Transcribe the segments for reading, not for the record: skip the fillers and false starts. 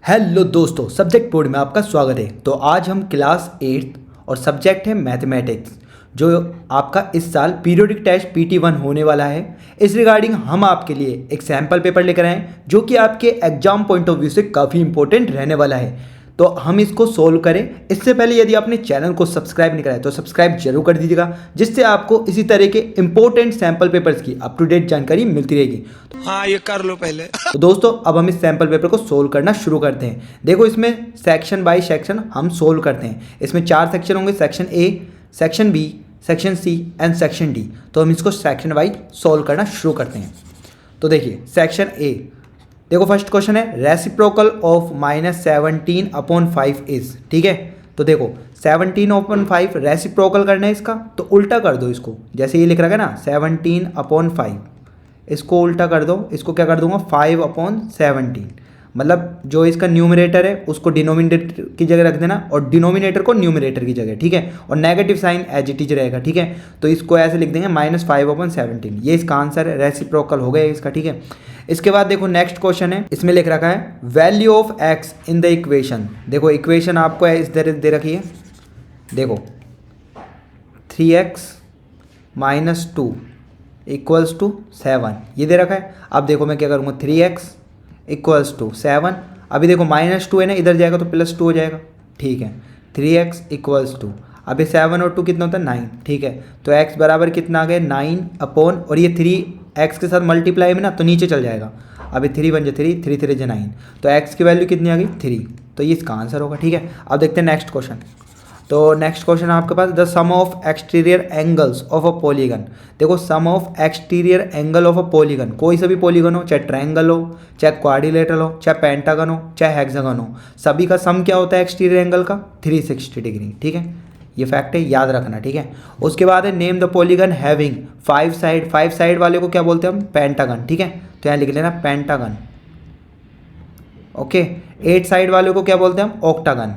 Hello दोस्तों, subject board में आपका स्वागत है। तो आज हम क्लास 8 और सब्जेक्ट है मैथमेटिक्स, जो आपका इस साल पीरियोडिक टेस्ट PT1 होने वाला है। इस रिगार्डिंग हम आपके लिए एक सैम्पल पेपर लेकर आए हैं जो कि आपके एग्जाम पॉइंट ऑफ व्यू से काफ़ी इंपॉर्टेंट रहने वाला है। तो हम इसको सोल्व करें इससे पहले यदि आपने चैनल को सब्सक्राइब नहीं करा है तो सब्सक्राइब जरूर कर दीजिएगा, जिससे आपको इसी तरह के इंपॉर्टेंट सैम्पल पेपर्स की अप टू डेट जानकारी मिलती रहेगी। हाँ, ये कर लो पहले। तो दोस्तों, अब हम इस सैम्पल पेपर को सोल्व करना शुरू करते हैं। देखो, इसमें सेक्शन बाय सेक्शन हम सोल्व करते हैं। इसमें 4 सेक्शन होंगे, section A, section B, section C and section D. तो हम इसको सेक्शन वाइज सोल्व करना शुरू करते हैं। तो देखिए, सेक्शन ए, देखो फर्स्ट क्वेश्चन है रेसिप्रोकल ऑफ -17/5 इज। ठीक है, तो देखो 17/5 रेसिप्रोकल करना है इसका, तो उल्टा कर दो इसको। जैसे ये लिख रखा है ना 17/5, इसको उल्टा कर दो। इसको क्या कर दूंगा 5/17, मतलब जो इसका न्यूमरेटर है उसको डिनोमिनेटर की जगह रख देना और डिनोमिनेटर को न्यूमरेटर की जगह। ठीक है, और negative sign as it is रहेगा। ठीक है, तो इसको ऐसे लिख देंगे -5/17। ये इसका आंसर है, रेसिप्रोकल हो गया इसका। ठीक है, इसके बाद देखो नेक्स्ट क्वेश्चन है, इसमें लिख रखा है value of x in the equation. देखो इक्वेशन आपको इस तरह दे रखी है। देखो 3x - 2 = 7 ये दे रखा है। अब देखो मैं क्या करूँगा 3x = 7। अभी देखो -2 है ना, इधर जाएगा तो +2 हो जाएगा। ठीक है, 3x = 2। अभी 7 और 2 कितना होता है 9। ठीक है, तो x बराबर कितना आ गया 9 अपॉन, और ये 3x के साथ मल्टीप्लाई में ना तो नीचे चल जाएगा। अभी 3 × 3 3 3 × 9, तो x की वैल्यू कितनी आ गई 3। तो ये इसका आंसर होगा। ठीक है, अब देखते हैं नेक्स्ट क्वेश्चन। तो नेक्स्ट क्वेश्चन है आपके पास the sum of exterior angles of a polygon. देखो sum of exterior angle of a polygon, कोई सा भी पॉलीगन हो, चाहे ट्रायंगल हो, चाहे क्वाड्रिलेटरल हो, चाहे पेंटागन हो, चाहे हेक्सागन हो, सभी का सम क्या होता है एक्सटीरियर एंगल का 360 डिग्री। ठीक है, ये फैक्ट है, याद रखना। ठीक है, उसके बाद है name the polygon having 5 side. 5 side वाले को क्या बोलते हैं हम पेंटागन। ठीक है, तो यहाँ लिख लेना पेंटागन। ओके, 8 साइड वाले को क्या बोलते हैं हम ऑक्टागन।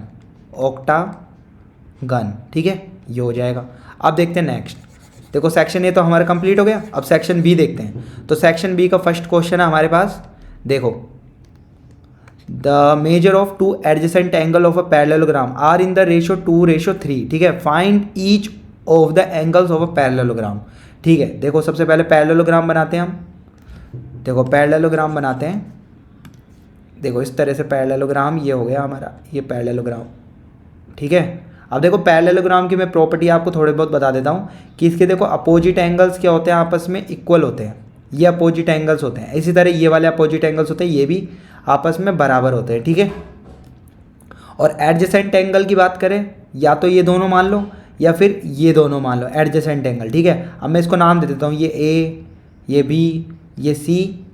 ऑक्टागन। ठीक है, ये हो जाएगा। अब देखते हैं नेक्स्ट। देखो सेक्शन ए तो हमारा कंप्लीट हो गया। अब सेक्शन बी देखते हैं। तो सेक्शन बी का फर्स्ट क्वेश्चन है हमारे पास। देखो the measure of 2 adjacent angle of a parallelogram are in the ratio 2:3। ठीक है, find each of the angles of a parallelogram. ठीक है, देखो सबसे पहले पैरेललोग्राम बनाते हैं हम। देखो पैरेललोग्राम बनाते हैं। देखो इस तरह से पैरेललोग्राम, ये हो गया हमारा ये पैरेललोग्राम। ठीक है, अब देखो पैरेललोग्राम की मैं प्रॉपर्टी आपको थोड़े बहुत बता देता हूँ कि इसके देखो अपोजिट एंगल्स क्या होते हैं, आपस में इक्वल होते हैं। ये अपोजिट एंगल्स होते हैं। इसी तरह ये वाले अपोजिट एंगल्स होते हैं, ये भी आपस में बराबर होते हैं। ठीक है, और एडजेसेंट एंगल की बात करें, या तो ये दोनों मान लो या फिर ये दोनों मान लो एडजेसेंट एंगल। ठीक है, अब मैं इसको नाम दे देता हूँ, ये A, ये B, ये C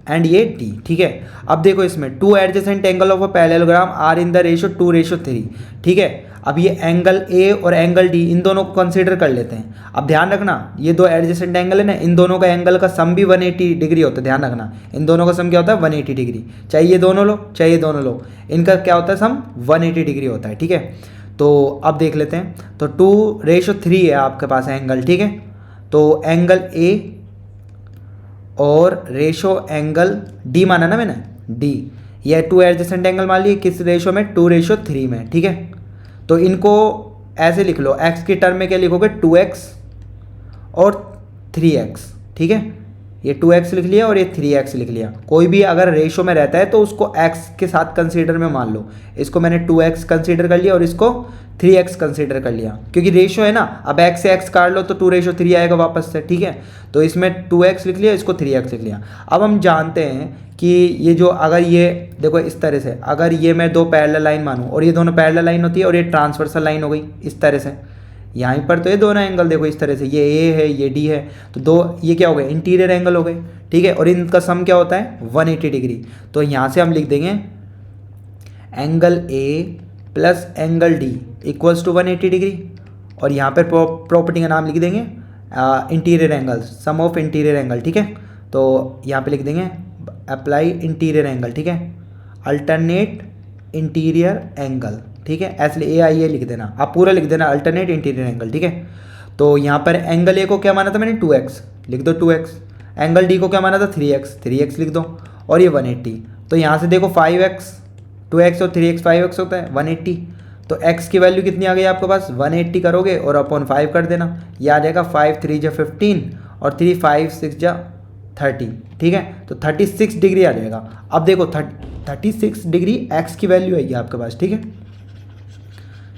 एंड ये D। ठीक है, अब देखो इसमें 2 adjacent angle of a parallelogram are in the ratio 2:3। ठीक है, अब ये एंगल A और एंगल D इन दोनों को कंसीडर कर लेते हैं। अब ध्यान रखना, ये 2 एडजेसेंट एंगल है ना, इन दोनों का एंगल का सम भी 180 डिग्री होता है। ध्यान रखना, इन दोनों का सम क्या होता है 180 डिग्री। चाहे ये दोनों लो चाहे ये दोनों लो, इनका क्या होता है सम 180 डिग्री होता है। ठीक है, तो अब देख लेते हैं। तो 2:3 है आपके पास एंगल। ठीक है, तो एंगल A और रेशो एंगल D माना ना मैंने, D, ये 2 एडजेसेंट एंगल मान लिए किस रेशो में 2:3 में। ठीक है, तो इनको ऐसे लिख लो, x की टर्म में क्या लिखोगे 2x और 3x। ठीक है, ये 2x लिख लिया और ये 3x लिख लिया। कोई भी अगर रेशो में रहता है तो उसको x के साथ कंसीडर में मान लो। इसको मैंने 2x कंसीडर कर लिया और इसको 3x कंसीडर कर लिया, क्योंकि रेशो है ना। अब x से x काट लो तो 2:3 आएगा वापस से। ठीक है, तो इसमें 2x लिख लिया, इसको 3x लिख लिया। अब हम जानते हैं कि ये जो, अगर ये देखो इस तरह से, अगर ये मैं 2 पैरेलल लाइन मानूँ और ये दोनों पैरेलल लाइन होती है और ये ट्रांसवर्सल लाइन हो गई इस तरह से, यहाँ पर तो ये दोनों एंगल देखो इस तरह से, ये A है ये D है, तो 2 ये क्या हो गए इंटीरियर एंगल हो गए। ठीक है, और इनका सम क्या होता है 180 डिग्री। तो यहाँ से हम लिख देंगे angle A plus angle D = 180 degree, और यहाँ पर प्रॉपर्टी का नाम लिख देंगे interior angle, sum of interior angle. ठीक है, तो यहाँ पे लिख देंगे अप्लाई इंटीरियर एंगल। ठीक है, अल्टरनेट इंटीरियर एंगल। ठीक है, ऐसे AIA लिख देना, आप पूरा लिख देना अल्टरनेट इंटीरियर एंगल। ठीक है, तो यहाँ पर एंगल A को क्या माना था मैंने 2x, लिख दो 2x। एंगल D को क्या माना था 3x, 3x लिख दो, और ये 180। तो यहाँ से देखो 5x 2x और 3x 5x होता है 180। तो x की वैल्यू कितनी आ गई आपके पास 180 करोगे और अपॉन 5 कर देना, ये आ जाएगा 5 3 जा 15 और 3 5 6 जा 30, ठीक है। तो 36 डिग्री आ जाएगा। अब देखो 36 डिग्री x की वैल्यू है ये आपके पास, ठीक है।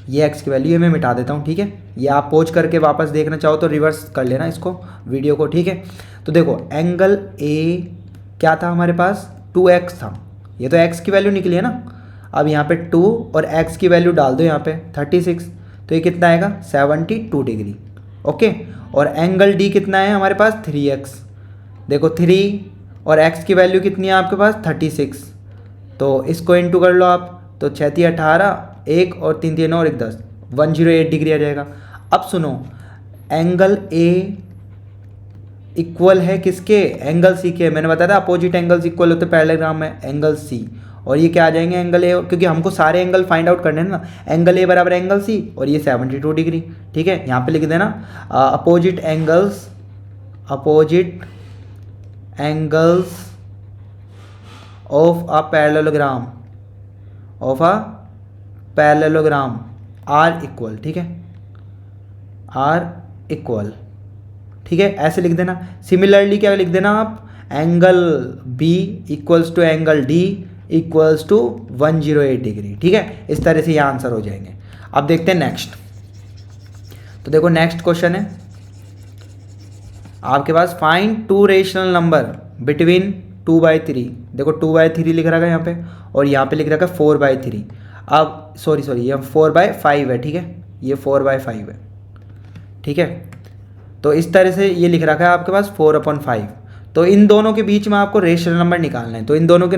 ये x की वैल्यू है, मैं मिटा देता हूँ, ठीक है। ये आप पॉज करके वापस देखना चाहो तो रिवर्स कर लेना इसको वीडियो को, ठीक है। तो देखो एंगल A क्या था हमारे पास 2x था, ये तो x की वैल्यू निकली है ना। अब यहाँ पे 2 और x की वैल्यू डाल दो यहाँ पे 36, तो ये कितना आएगा 72 डिग्री, ओके। और एंगल D कितना है हमारे पास 3x, देखो 3 और x की वैल्यू कितनी है आपके पास 36, तो इसको इंटू कर लो आप, तो 6 3 18, 1 और 3 3 और 1 10, 108 डिग्री आ जाएगा। अब सुनो एंगल A इक्वल है किसके एंगल C के, मैंने बताया था अपोजिट एंगल्स इक्वल होते पैरेललोग्राम में एंगल C, और ये क्या आ जाएंगे एंगल A, क्योंकि हमको सारे एंगल फाइंड आउट करने हैं ना। एंगल A बराबर एंगल C और ये 72 डिग्री, ठीक है। यहाँ पे लिख देना opposite angles of a parallelogram are equal, ठीक है, आर इक्वल, ठीक है, ऐसे लिख देना। सिमिलरली क्या लिख देना आप angle B equals to angle D equals to 108 degree, ठीक है। इस तरह से ये आंसर हो जाएंगे। अब देखते हैं नेक्स्ट। तो देखो नेक्स्ट क्वेश्चन है आपके पास, फाइंड 2 रेशनल नंबर बिटवीन 2/3। देखो 2/3 लिख रखा है यहाँ पे और यहाँ पे लिख रखा है 4/3। अब सॉरी ये 4/5 है, ठीक है, ये 4/5 है, ठीक है। तो इस तरह से ये लिख रखा है आपके पास 4/5। तो इन दोनों के बीच में आपको रेशनल नंबर निकालना है। तो इन दोनों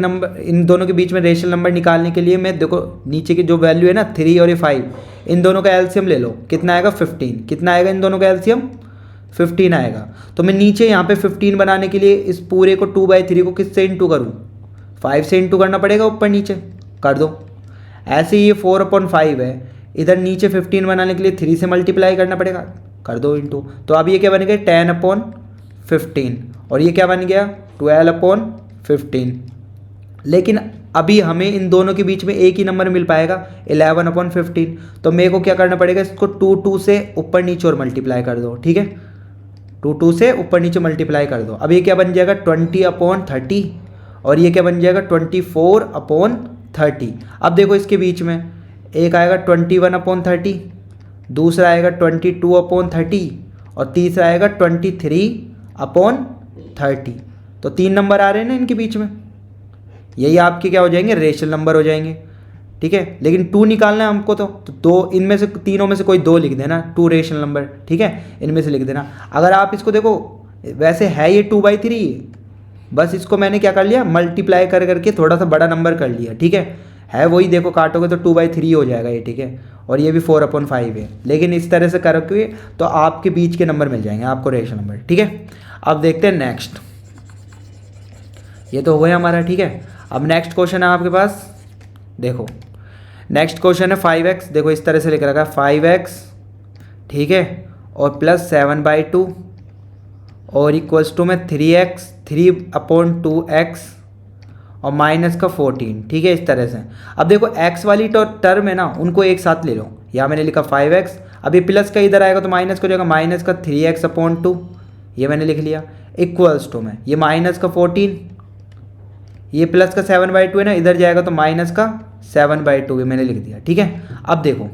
के बीच में रेशनल नंबर निकालने के लिए मैं देखो नीचे की जो वैल्यू है ना 3 और ये 5, इन दोनों का एलसीएम ले लो, कितना आएगा 15। कितना आएगा इन दोनों का एलसीएम 15 आएगा। तो मैं नीचे यहाँ पे 15 बनाने के लिए इस पूरे को 2/3 को किससे इंटू करूँ, 5 से इंटू करना पड़ेगा, ऊपर नीचे कर दो। ऐसे ही ये 4/5 है, इधर नीचे 15 बनाने के लिए 3 से मल्टीप्लाई करना पड़ेगा, कर दो इंटू। तो अब ये क्या बन गया 10/15 और ये क्या बन गया 12/15। लेकिन अभी हमें इन दोनों के बीच में एक ही नंबर मिल पाएगा 11/15। तो मेरे को क्या करना पड़ेगा, इसको 2 से ऊपर नीचे और मल्टीप्लाई कर दो, ठीक है, 2 से ऊपर नीचे मल्टीप्लाई कर दो। अब ये क्या बन जाएगा 20/30 और ये क्या बन जाएगा 24/30। अब देखो इसके बीच में एक आएगा 21/30, दूसरा आएगा 22/30 और तीसरा आएगा 23/30। तो 3 नंबर आ रहे हैं ना इनके बीच में, यही आपके क्या हो जाएंगे रेशनल नंबर हो जाएंगे, ठीक है। लेकिन 2 निकालना है हमको, तो दो इनमें से तीनों में से कोई 2 लिख देना, 2 रेशनल नंबर, ठीक है, इनमें से लिख देना। अगर आप इसको देखो वैसे है ये 2/3, बस इसको मैंने क्या कर लिया मल्टीप्लाई कर करके थोड़ा सा बड़ा नंबर कर लिया, ठीक है वही, देखो काटोगे तो 2/3 हो जाएगा ये, ठीक है। और ये भी 4/5 है, लेकिन इस तरह से करोगे तो आपके बीच के नंबर मिल जाएंगे आपको रेशनल नंबर, ठीक है। अब देखते हैं नेक्स्ट, ये तो हो गया हमारा, ठीक है। अब नेक्स्ट क्वेश्चन है आपके पास, देखो नेक्स्ट क्वेश्चन है 5x। देखो इस तरह से लिख रखा है 5x, ठीक है, और प्लस 7/2 और इक्वल्स टू में 3x 3/2x और माइनस का 14, ठीक है, इस तरह से। अब देखो x वाली टर्म है ना, उनको एक साथ ले लो। यहाँ मैंने लिखा 5x, अब ये प्लस का इधर आएगा तो माइनस का हो जाएगा, माइनस का 3x/2, ये मैंने लिख लिया, इक्वल्स टू में ये माइनस का 14, ये प्लस का 7/2 है ना, इधर जाएगा तो माइनस का 7/2, ये मैंने लिख दिया, ठीक है। अब देखो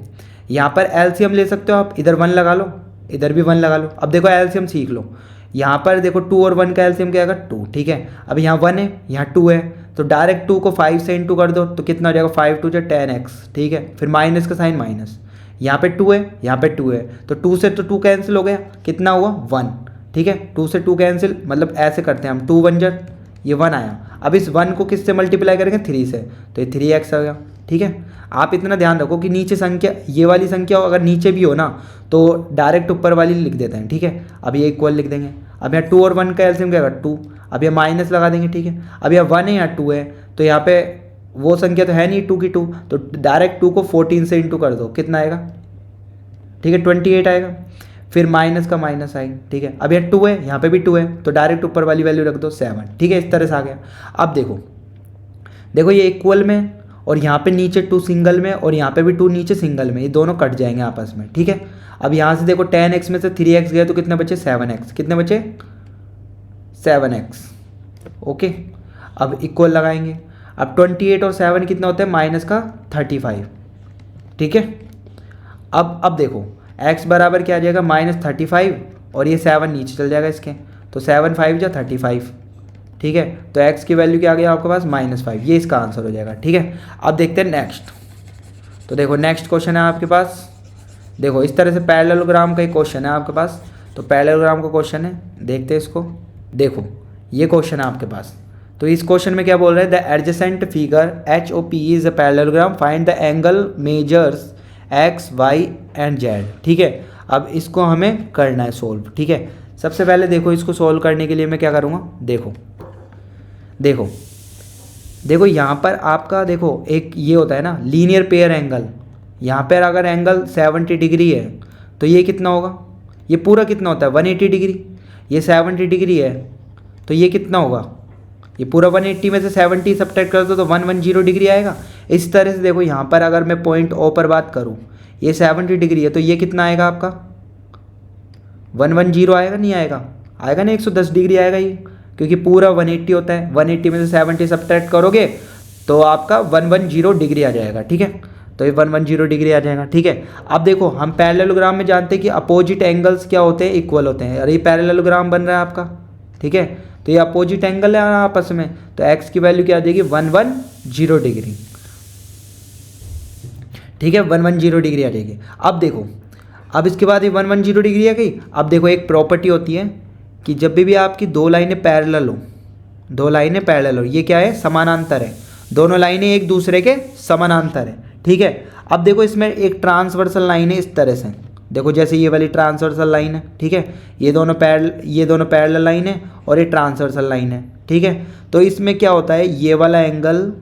यहाँ पर एलसीएम ले सकते हो आप, इधर 1 लगा लो, इधर भी 1 लगा लो। अब देखो एलसीएम सीख लो, यहाँ पर देखो 2 और 1 का एलसीएम क्या आएगा 2, ठीक है। अब यहाँ 1 है, यहाँ 2 है, तो डायरेक्ट 2 को 5 से इंटू कर दो तो कितना हो जाएगा 5 2 10x, ठीक है। फिर माइनस का साइन माइनस, यहाँ पे 2 है, यहाँ पे 2 है, तो 2 से तो 2 कैंसिल हो गया, कितना हुआ 1, ठीक है। 2 से 2 कैंसिल, मतलब ऐसे करते हैं हम, 2 1 जर ये 1 आया। अब इस 1 को किससे मल्टीप्लाई करेंगे 3 से, तो ये 3x आ गया, ठीक है। आप इतना ध्यान रखो कि नीचे संख्या ये वाली संख्या अगर नीचे भी हो ना तो डायरेक्ट ऊपर वाली लिख देते हैं, ठीक है। अब ये इक्वल लिख देंगे। अब यहाँ 2 और 1 का एलसीएम क्या होगा 2, अब यहाँ माइनस लगा देंगे, ठीक है। अब यहाँ 1 है, यहाँ 2 है, तो यहाँ पे वो संख्या तो है नहीं 2 की 2, तो डायरेक्ट 2 को 14 से इंटू कर दो, कितना आएगा, ठीक है 28 आएगा। फिर माइनस का माइनस आएगा, ठीक है। अब यहाँ 2 है, यहाँ पे भी 2 है, तो डायरेक्ट ऊपर वाली वैल्यू रख दो 7, ठीक है, इस तरह से आ गया। अब देखो ये इक्वल में और यहाँ पे नीचे 2 सिंगल में और यहाँ पे भी 2 नीचे सिंगल में, ये दोनों कट जाएंगे आपस में, ठीक है। अब यहाँ से देखो 10x में से 3x गया तो कितने बचे 7x, कितने बचे 7x, ओके। अब इक्वल लगाएंगे। अब 28 और 7 कितना होता है माइनस का 35, ठीक है। अब देखो x बराबर क्या आ जाएगा -35 और ये 7 नीचे चल जाएगा इसके, तो 7 5 जा 35, ठीक है। तो x की वैल्यू क्या आ गया आपके पास -5, ये इसका आंसर हो जाएगा, ठीक है। अब देखते हैं नेक्स्ट। तो देखो नेक्स्ट क्वेश्चन है आपके पास, देखो इस तरह से पैरेललोग्राम का एक क्वेश्चन है आपके पास। तो पैरेललोग्राम का क्वेश्चन है, देखते हैं इसको। देखो ये क्वेश्चन है आपके पास, तो इस क्वेश्चन में क्या बोल रहे हैं, the adjacent figure HOP is a parallelogram, find the angle measures x, y and z, ठीक है। अब इसको हमें करना है सोल्व, ठीक है। सबसे पहले देखो इसको सोल्व करने के लिए मैं क्या करूँगा, देखो देखो देखो यहाँ पर आपका देखो एक ये होता है ना लीनियर पेयर एंगल, यहाँ पर अगर एंगल 70 डिग्री है तो ये कितना होगा, ये पूरा कितना होता है 180 डिग्री, ये 70 डिग्री है तो ये कितना होगा, ये पूरा 180 में से 70 सब्ट्रैक्ट कर दो तो 110 डिग्री आएगा। इस तरह से देखो यहाँ पर अगर मैं पॉइंट O पर बात करूँ, ये 70 डिग्री है तो ये कितना आएगा आपका 110 आएगा, नहीं आएगा, आएगा ना 110 डिग्री आएगा ये, क्योंकि पूरा 180 होता है, 180 में से 70 सब्ट्रैक्ट करोगे तो आपका 110 डिग्री आ जाएगा, ठीक है। तो ये 110 डिग्री आ जाएगा, ठीक है। अब देखो हम पैरेललोग्राम में जानते हैं कि अपोजिट एंगल्स क्या होते हैं, इक्वल होते हैं। अरे ये पैरेललोग्राम बन रहा है आपका, ठीक है। तो ये अपोजिट एंगल है आपस में, तो x की वैल्यू क्या आ जाएगी 110 डिग्री, ठीक है, 110 डिग्री आ जाएगी। अब देखो अब इसके बाद ये 110 डिग्री आ गई। अब देखो एक प्रॉपर्टी होती है कि जब भी आपकी दो लाइनें पैरेलल हो, दो लाइनें पैरेलल हो, ये क्या है समानांतर है, दोनों लाइनें एक दूसरे के समानांतर है, ठीक है। अब देखो इसमें एक ट्रांसवर्सल लाइन है इस तरह से, देखो जैसे ये वाली ट्रांसवर्सल लाइन है, ठीक है, ये दोनों पैरेलल लाइन है और ये ट्रांसवर्सल लाइन है, ठीक है। तो इसमें क्या होता है, ये वाला एंगल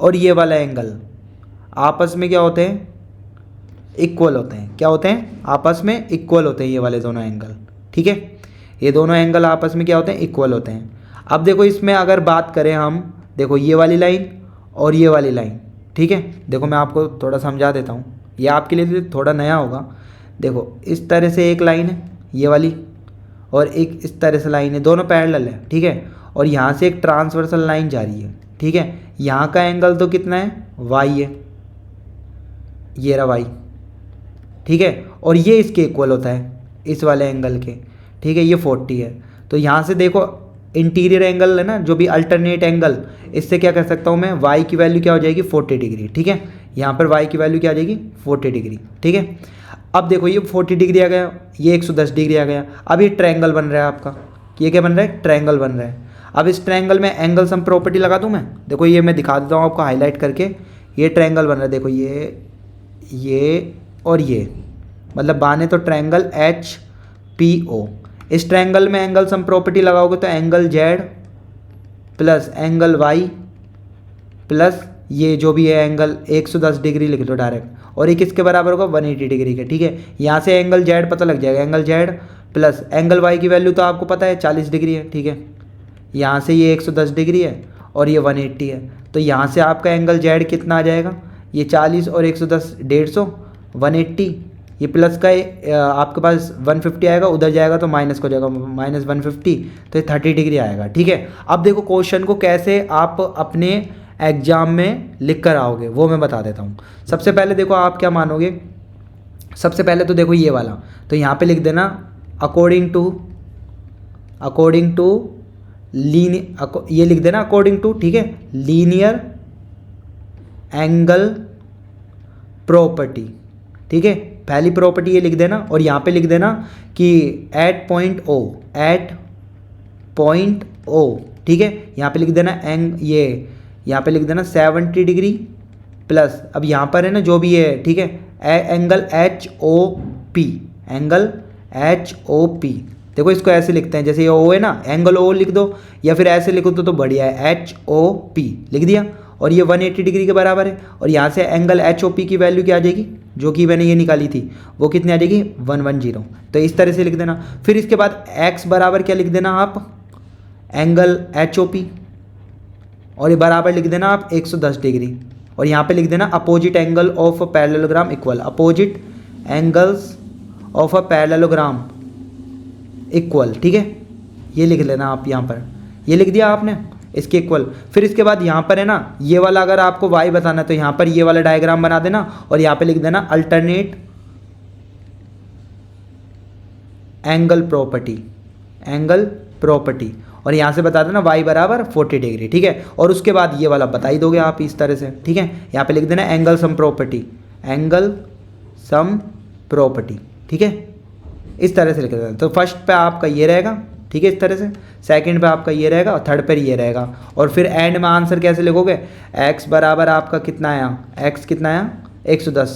और ये वाला एंगल आपस में क्या होते हैं, इक्वल होते हैं। क्या होते हैं, आपस में इक्वल होते हैं ये वाले दोनों एंगल, ठीक है। ये दोनों एंगल आपस में क्या होते हैं, इक्वल होते हैं। अब देखो इसमें अगर बात करें हम, देखो ये वाली लाइन और ये वाली लाइन, ठीक है। देखो मैं आपको थोड़ा समझा देता हूँ, ये आपके लिए थोड़ा नया होगा। देखो इस तरह से एक लाइन है ये वाली और एक इस तरह से लाइन है, दोनों पैरेलल है, ठीक है। और यहाँ से एक ट्रांसवर्सल लाइन जा रही है, ठीक है। यहाँ का एंगल तो कितना है y है, ये रहा y, ठीक है। और ये इसके इक्वल होता है इस वाले एंगल के, ठीक है, ये 40 है। तो यहाँ से देखो इंटीरियर एंगल है ना, जो भी अल्टरनेट एंगल, इससे क्या कर सकता हूँ मैं, y की वैल्यू क्या हो जाएगी 40 डिग्री, ठीक है। यहाँ पर y की वैल्यू क्या आ जाएगी 40 डिग्री, ठीक है। अब देखो ये 40 डिग्री आ गया, ये 110 डिग्री आ गया। अब ये ट्रायंगल बन रहा है आपका, ये क्या बन रहा है, ट्रायंगल बन रहा है। अब इस ट्रायंगल में एंगल सम प्रॉपर्टी लगा दूँ मैं, देखो ये मैं दिखा देता हूँ आपको हाईलाइट करके। ये ट्रायंगल बन रहा है, देखो ये और ये, मतलब बाने तो ट्रायंगल HPO। इस ट्रायंगल में एंगल सम प्रॉपर्टी लगाओगे तो angle Z plus angle Y plus ये जो भी है एंगल 110 डिग्री लिख दो डायरेक्ट, और ये किसके बराबर होगा 180 डिग्री के, ठीक है। यहाँ से एंगल Z पता लग जाएगा, angle Z plus angle Y की वैल्यू तो आपको पता है 40 डिग्री है, ठीक है। यहाँ से ये 110 डिग्री है और ये 180 है, तो यहाँ से आपका एंगल Z कितना आ जाएगा, ये 40 और 110 150 180, ये प्लस का आपके पास 150 आएगा, उधर जाएगा तो माइनस को जाएगा -150, तो ये 30 डिग्री आएगा, ठीक है। अब देखो क्वेश्चन को कैसे आप अपने एग्जाम में लिख कर आओगे वो मैं बता देता हूँ। सबसे पहले देखो आप क्या मानोगे, सबसे पहले तो देखो ये वाला, तो यहाँ पे लिख देना अकॉर्डिंग टू ये लिख देना अकॉर्डिंग टू, ठीक है, लीनियर एंगल प्रॉपर्टी, ठीक है। पहली प्रॉपर्टी ये लिख देना और यहाँ पे लिख देना कि एट पॉइंट O, ठीक है। यहाँ पे लिख देना यहाँ पे लिख देना 70 डिग्री प्लस, अब यहाँ पर है ना जो भी है, ठीक है, एंगल HOP। देखो इसको ऐसे लिखते हैं, जैसे ये O है ना, एंगल O लिख दो या फिर ऐसे लिखो तो बढ़िया है, HOP लिख दिया। और ये 180 डिग्री के बराबर है, और यहाँ से एंगल HOP की वैल्यू क्या आ जाएगी, जो कि मैंने ये निकाली थी, वो कितनी आ जाएगी 110। तो इस तरह से लिख देना। फिर इसके बाद x बराबर क्या लिख देना आप, एंगल HOP, और ये बराबर लिख देना आप 110 डिग्री, और यहाँ पे लिख देना opposite angle of a parallelogram equal, opposite angles of a parallelogram equal, ठीक है, ये लिख लेना आप यहाँ पर, ये लिख दिया आपने इसके इक्वल। फिर इसके बाद यहाँ पर है ना ये वाला अगर आपको y बताना है तो यहाँ पर ये वाला डायग्राम बना देना और यहाँ पे लिख देना alternate angle property, angle property, और यहाँ से बता देना y बराबर 40 डिग्री, ठीक है। और उसके बाद ये वाला बता ही दोगे आप इस तरह से, ठीक है। यहाँ पे लिख देना angle sum property, angle sum property, ठीक है, इस तरह से लिख देना। तो फर्स्ट पे आपका ये रहेगा, ठीक है, इस तरह से, सेकंड पे आपका ये रहेगा और थर्ड पे ये रहेगा। और फिर एंड में आंसर कैसे लिखोगे, x बराबर आपका कितना आया, x कितना आया 110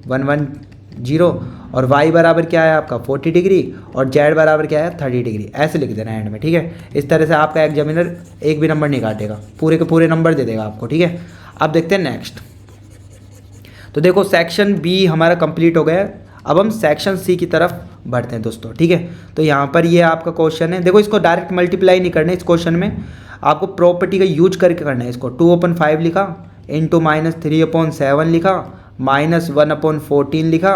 110, और y बराबर क्या है आपका 40 डिग्री, और z बराबर क्या है 30 डिग्री, ऐसे लिख देना एंड में, ठीक है। इस तरह से आपका एग्जामिनर एक भी नंबर नहीं काटेगा, पूरे के पूरे नंबर दे देगा आपको, ठीक है। अब देखते हैं नेक्स्ट। तो देखो सेक्शन बी हमारा कंप्लीट हो गया, अब हम सेक्शन सी की तरफ बढ़ते हैं दोस्तों, ठीक है। तो यहाँ पर ये आपका क्वेश्चन है, देखो इसको डायरेक्ट मल्टीप्लाई नहीं करना है, इस क्वेश्चन में आपको प्रॉपर्टी का यूज करके करना है। इसको 2/5 लिखा इंटू -3/7 लिखा, -1/14 लिखा,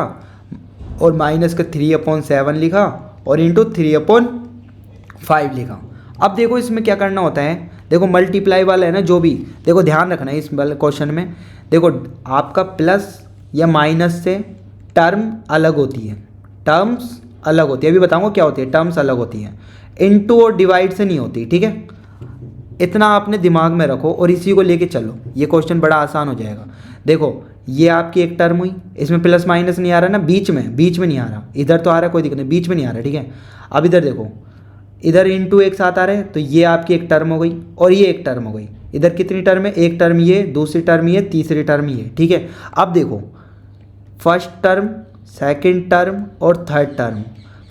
और -3/7 लिखा, और इंटू 3/5 लिखा। अब देखो इसमें क्या करना होता है, देखो मल्टीप्लाई वाला है ना जो भी, देखो ध्यान रखना है इस क्वेश्चन में, देखो आपका प्लस या माइनस से टर्म अलग होती है, टर्म्स अलग होती है, अभी बताऊंगा क्या होती है, टर्म्स अलग होती है, इनटू और डिवाइड से नहीं होती, ठीक है। इतना आपने दिमाग में रखो और इसी को लेके चलो, ये क्वेश्चन बड़ा आसान हो जाएगा। देखो ये आपकी एक टर्म हुई, इसमें प्लस माइनस नहीं आ रहा ना, बीच में नहीं आ रहा, इधर तो आ रहा है कोई दिक्कत नहीं, बीच में नहीं आ रहा, ठीक है। अब इधर देखो, इधर इनटू एक साथ आ रहे हैं, तो ये आपकी एक टर्म हो गई और ये एक टर्म हो गई। इधर कितनी टर्म है, एक टर्म ये, दूसरी टर्म ये, तीसरी टर्म ये, ठीक है। अब देखो फर्स्ट टर्म, सेकंड टर्म और थर्ड टर्म,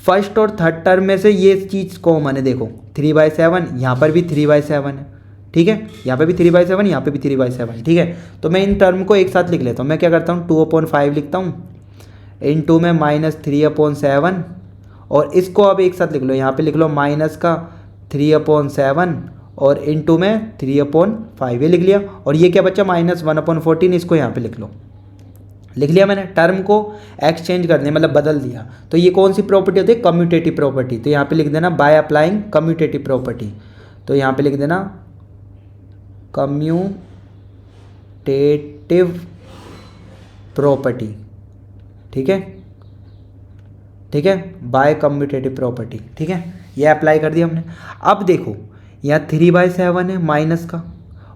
फर्स्ट और थर्ड टर्म में से ये चीज़ कॉमन है, देखो 3/7, यहाँ पर भी 3/7 है, ठीक है, यहाँ पे भी 3/7, यहाँ पे भी 3/7, ठीक है। तो मैं इन टर्म को एक साथ लिख लेता हूँ, मैं क्या करता हूँ 2/5 लिखता हूँ, इनटू में -3/7, और इसको अब एक साथ लिख लो, यहाँ पे लिख लो माइनस का 3/7 और इनटू में 3/5, ये लिख लिया। और ये क्या बच्चा -1/14, इसको यहाँ पे लिख लो, लिख लिया मैंने। टर्म को एक्सचेंज करने मतलब बदल दिया, तो ये कौन सी प्रॉपर्टी होती है, कम्यूटेटिव प्रॉपर्टी। तो यहाँ पे लिख देना बाय अप्लाइंग कम्यूटेटिव प्रॉपर्टी, तो यहाँ पे लिख देना कम्यूटेटिव प्रॉपर्टी, ठीक है, ठीक है, बाय कम्यूटेटिव प्रॉपर्टी, ठीक है, ये अप्लाई कर दिया हमने। अब देखो यहाँ 3/7 है माइनस का,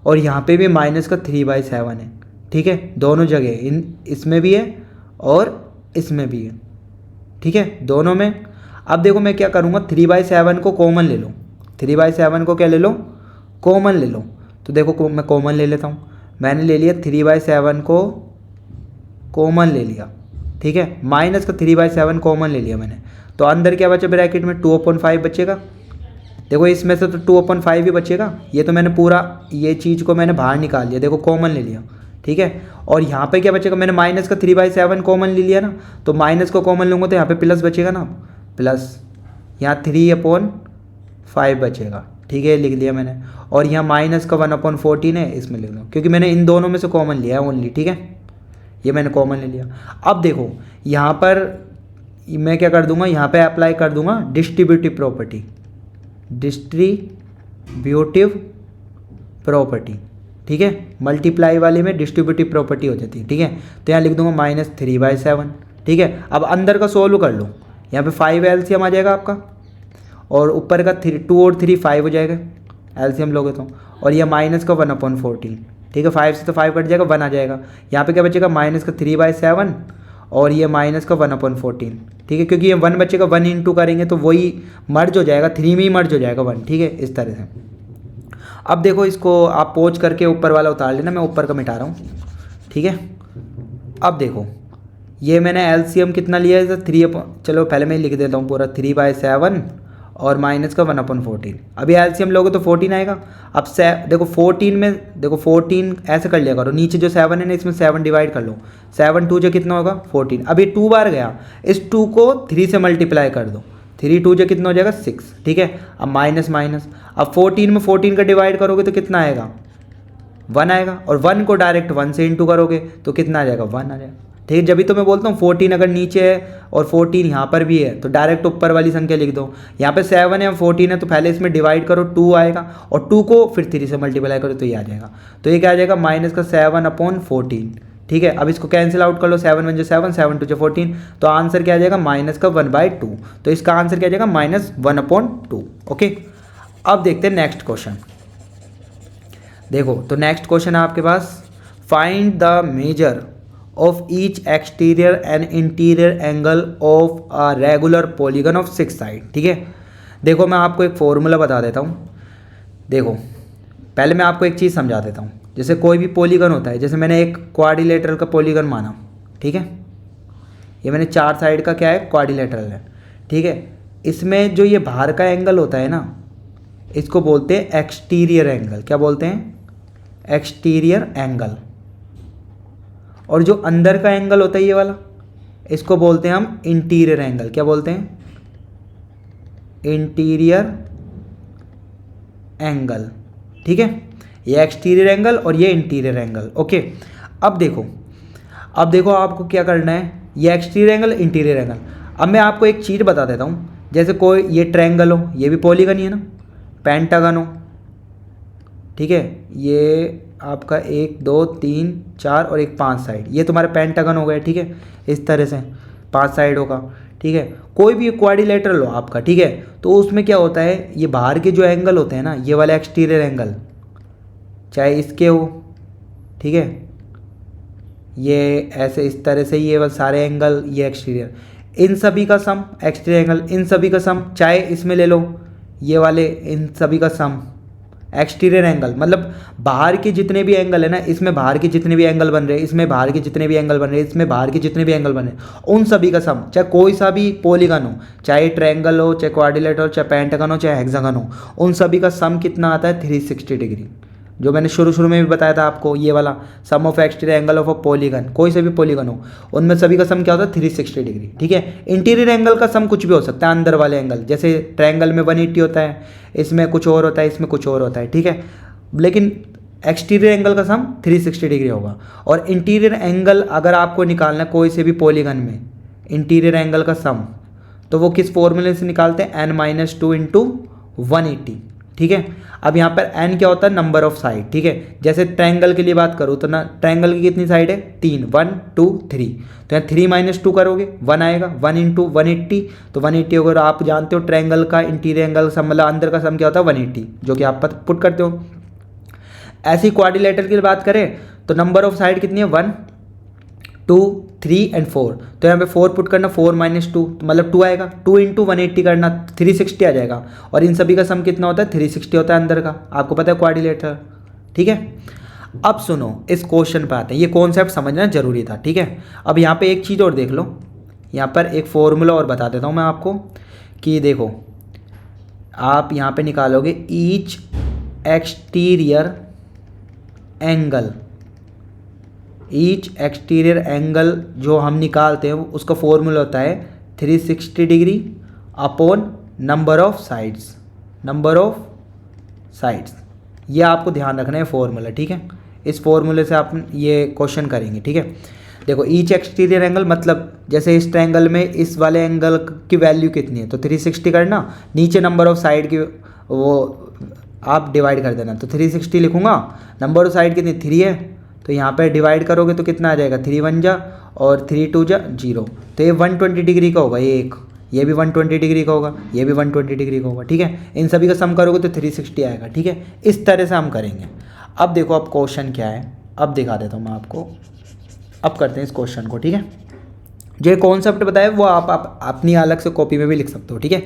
और यहाँ पे भी माइनस का 3/7 है, ठीक है, दोनों जगह, इसमें भी है और इसमें भी है, ठीक है, दोनों में। अब देखो मैं क्या करूँगा, 3/7 को कॉमन ले लो, 3/7 को क्या ले लो, कॉमन ले लो। तो देखो मैं कॉमन ले लेता हूँ, मैंने ले लिया 3/7 को कॉमन ले लिया, ठीक है, माइनस का 3/7 कॉमन ले लिया मैंने। तो अंदर क्या बचा ब्रैकेट में 2/5 बचेगा, देखो इसमें से तो 2/5 ही बचेगा, ये तो मैंने पूरा ये चीज़ को मैंने बाहर निकाल लिया, देखो कॉमन ले लिया, ठीक है। और यहाँ पे क्या बचेगा, मैंने माइनस का 3/7 कॉमन ले लिया ना, तो माइनस को कॉमन लूँगा तो यहाँ पे प्लस बचेगा ना, प्लस यहाँ 3/5 बचेगा, ठीक है, लिख लिया मैंने। और यहाँ माइनस का 1/14 है, इसमें लिख लो, क्योंकि मैंने इन दोनों में से कॉमन लिया है ओनली, ठीक है, ये मैंने कॉमन ले लिया। अब देखो यहाँ पर मैं क्या कर दूंगा, यहाँ पे अप्लाई कर दूंगा डिस्ट्रीब्यूटिव प्रॉपर्टी, डिस्ट्रीब्यूटिव प्रॉपर्टी, ठीक है, मल्टीप्लाई वाले में डिस्ट्रीब्यूटिव प्रॉपर्टी हो जाती है, ठीक है। तो यहाँ लिख दूंगा -3/7, ठीक है। अब अंदर का सोल्व कर लो, यहाँ पे 5 एलसीएम आ जाएगा आपका, और ऊपर का 2 और 3 5 हो जाएगा एलसीएम लोगे तो, और यह माइनस का 1/14, ठीक है, 5 से तो 5 कट जाएगा, 1 आ जाएगा। यहाँ पे क्या बचेगा, माइनस का 3/7 और ये माइनस का 1/14, ठीक है, क्योंकि ये 1 बचेगा, 1 इंटू करेंगे तो वही मर्ज हो जाएगा, 3 में ही मर्ज हो जाएगा 1, ठीक है, इस तरह से। अब देखो इसको आप पोंछ करके ऊपर वाला उतार लेना, मैं ऊपर का मिटा रहा हूँ, ठीक है। अब देखो ये मैंने एलसीएम कितना लिया है, 3, चलो पहले मैं लिख देता हूँ पूरा, 3/7 और माइनस का 1/14। अभी एलसीएम लोगे तो 14 आएगा। अब देखो 14 में, देखो 14 ऐसे कर लिया करो, नीचे जो 7 है ना इसमें 7 डिवाइड कर लो, 7 2 जो कितना होगा 14। अभी 2 बार गया, इस 2 को 3 से मल्टीप्लाई कर दो, 3 2 जो कितना हो जाएगा 6, ठीक है। अब माइनस माइनस, अब 14 में 14 का डिवाइड करोगे तो कितना आएगा 1 आएगा, और 1 को डायरेक्ट 1 से इंटू करोगे तो कितना आ जाएगा, 1 आ जाएगा। ठीक है, जब भी तो मैं बोलता हूँ 14 अगर नीचे है और 14 यहाँ पर भी है तो डायरेक्ट ऊपर वाली संख्या लिख दो। यहाँ पे 7 है और 14 है तो पहले इसमें डिवाइड करो, 2 आएगा, और 2 को फिर 3 से मल्टीप्लाई करो तो ये आ जाएगा। तो ये क्या आ जाएगा, -7/14। ठीक है, अब इसको कैंसिल आउट कर लो, 7 1 7, 7 2 14, तो आंसर क्या आ जाएगा, -1/2। तो इसका आंसर क्या आ जाएगा, -1/2। ओके, अब देखते हैं नेक्स्ट क्वेश्चन। देखो तो नेक्स्ट क्वेश्चन है आपके पास, find the measure of each exterior and interior angle of a regular polygon of 6 side. ठीक है, देखो मैं आपको एक फॉर्मूला बता देता हूँ। देखो पहले मैं आपको एक चीज़ समझा देता हूँ। जैसे कोई भी पॉलीगन होता है, जैसे मैंने एक क्वाड्रिलेटरल का पॉलीगन माना, ठीक है, ये मैंने 4 साइड का क्या है, क्वाड्रिलेटरल है। ठीक है, इसमें जो ये बाहर का एंगल होता है ना, इसको बोलते हैं एक्सटीरियर एंगल। क्या बोलते हैं, एक्सटीरियर एंगल। और जो अंदर का एंगल होता है ये वाला, इसको बोलते हैं हम इंटीरियर एंगल। क्या बोलते हैं, इंटीरियर एंगल। ठीक है, ये एक्सटीरियर एंगल और ये इंटीरियर एंगल। ओके, अब देखो आपको क्या करना है, ये एक्सटीरियर एंगल, इंटीरियर एंगल। अब मैं आपको एक चीज़ बता देता हूँ। जैसे कोई ये ट्रायंगल हो, ये भी पॉलीगन ही है ना, पेंटागन हो, ठीक है, ये आपका 1 2 3 4 और एक 5 साइड, ये तुम्हारा पेंटागन हो गया। ठीक है, इस तरह से 5 साइड होगा। ठीक है, कोई भी क्वाड्रिलेटरल हो आपका, ठीक है, तो उसमें क्या होता है, ये बाहर के जो एंगल होते हैं ना, ये वाला एक्सटीरियर एंगल, चाहे इसके हो, ठीक है, ये ऐसे इस तरह से, ये वाले सारे एंगल, ये एक्सटीरियर, इन सभी का सम, एक्सटीरियर एंगल इन सभी का सम, चाहे इसमें ले लो ये वाले, इन सभी का सम एक्सटीरियर एंगल, मतलब बाहर के जितने भी एंगल है ना, इसमें बाहर के जितने भी एंगल बन रहे हैं, इसमें बाहर के जितने भी एंगल बन रहे हैं, इसमें बाहर के जितने भी एंगल बन रहे हैं, उन सभी का सम, चाहे कोई सा भी पॉलीगन हो, चाहे ट्रायंगल हो, चाहे क्वाड्रिलेटरल हो, चाहे पेंटागन हो, चाहे हेक्सागन हो, उन सभी का सम कितना आता है, 360 डिग्री। जो मैंने शुरू में भी बताया था आपको, ये वाला sum of exterior angle of a polygon, कोई से भी पॉलीगन हो, उनमें सभी का सम क्या होता है, 360 डिग्री। ठीक है, इंटीरियर एंगल का सम कुछ भी हो सकता है, अंदर वाले एंगल, जैसे ट्रायंगल में 180 होता है, इसमें कुछ और होता है, इसमें कुछ और होता है। ठीक है, लेकिन एक्सटीरियर एंगल का सम 360 डिग्री होगा। और इंटीरियर एंगल अगर आपको निकालना है कोई से भी पॉलीगन में, इंटीरियर एंगल का सम, तो वो किस फॉर्मूले से निकालते हैं, n-2 इंटू 180। ठीक है, अब यहाँ पर n क्या होता है, नंबर ऑफ साइड। ठीक है, जैसे ट्रायंगल के लिए बात करूँ तो ना, ट्रायंगल की कितनी साइड है, 3, 1 2 3, तो यहाँ 3 - 2 करोगे 1 आएगा, 1 इंटू 180, तो 180 अगर आप जानते हो ट्रायंगल का इंटीरियर एंगल सम, मतलब अंदर का सम क्या होता है, 180, जो कि आप पुट करते हो। ऐसी क्वाड्रिलेटरल की बात करें तो नंबर ऑफ साइड कितनी है, 1 2 3 एंड 4, तो यहाँ पे 4 पुट करना, 4 - 2 तो मतलब 2 आएगा, 2 इंटू 180 करना, 360 आ जाएगा। और इन सभी का सम कितना होता है, 360 होता है अंदर का, आपको पता है क्वाड्रिलेटरल। ठीक है, अब सुनो इस क्वेश्चन पे आते हैं, ये कॉन्सेप्ट समझना जरूरी था। ठीक है, अब यहाँ पे एक चीज़ और देख लो, यहाँ पर एक फॉर्मूला और बता देता हूँ मैं आपको कि देखो आप यहाँ पे निकालोगे each exterior angle, each exterior angle जो हम निकालते हैं उसका फॉर्मूला होता है 360 degree upon number of sides, number of sides, ये आपको ध्यान रखना है फॉर्मूला। ठीक है, इस फॉर्मूले से आप ये क्वेश्चन करेंगे। ठीक है, देखो ईच एक्सटीरियर एंगल मतलब जैसे इस ट्रायंगल में इस वाले एंगल की वैल्यू कितनी है, तो 360 करना, नीचे नंबर ऑफ साइड की वो आप डिवाइड कर देना, तो 360 लिखूँगा, नंबर ऑफ साइड कितनी 3 है, तो यहाँ पे डिवाइड करोगे तो कितना आ जाएगा, 3 1 जा और 3 2 जा 0, तो ये 120 डिग्री का होगा, ये एक, ये भी 120 डिग्री का होगा, ये भी 120 डिग्री का होगा। ठीक है, इन सभी का सम करोगे तो 360 आएगा। ठीक है, इस तरह से हम करेंगे। अब देखो अब क्वेश्चन क्या है, अब दिखा देता हूँ मैं आपको, अब करते हैं इस क्वेश्चन को। ठीक है, जो कॉन्सेप्ट बताया वो आप अपनी अलग से कॉपी में भी लिख सकते हो। ठीक है,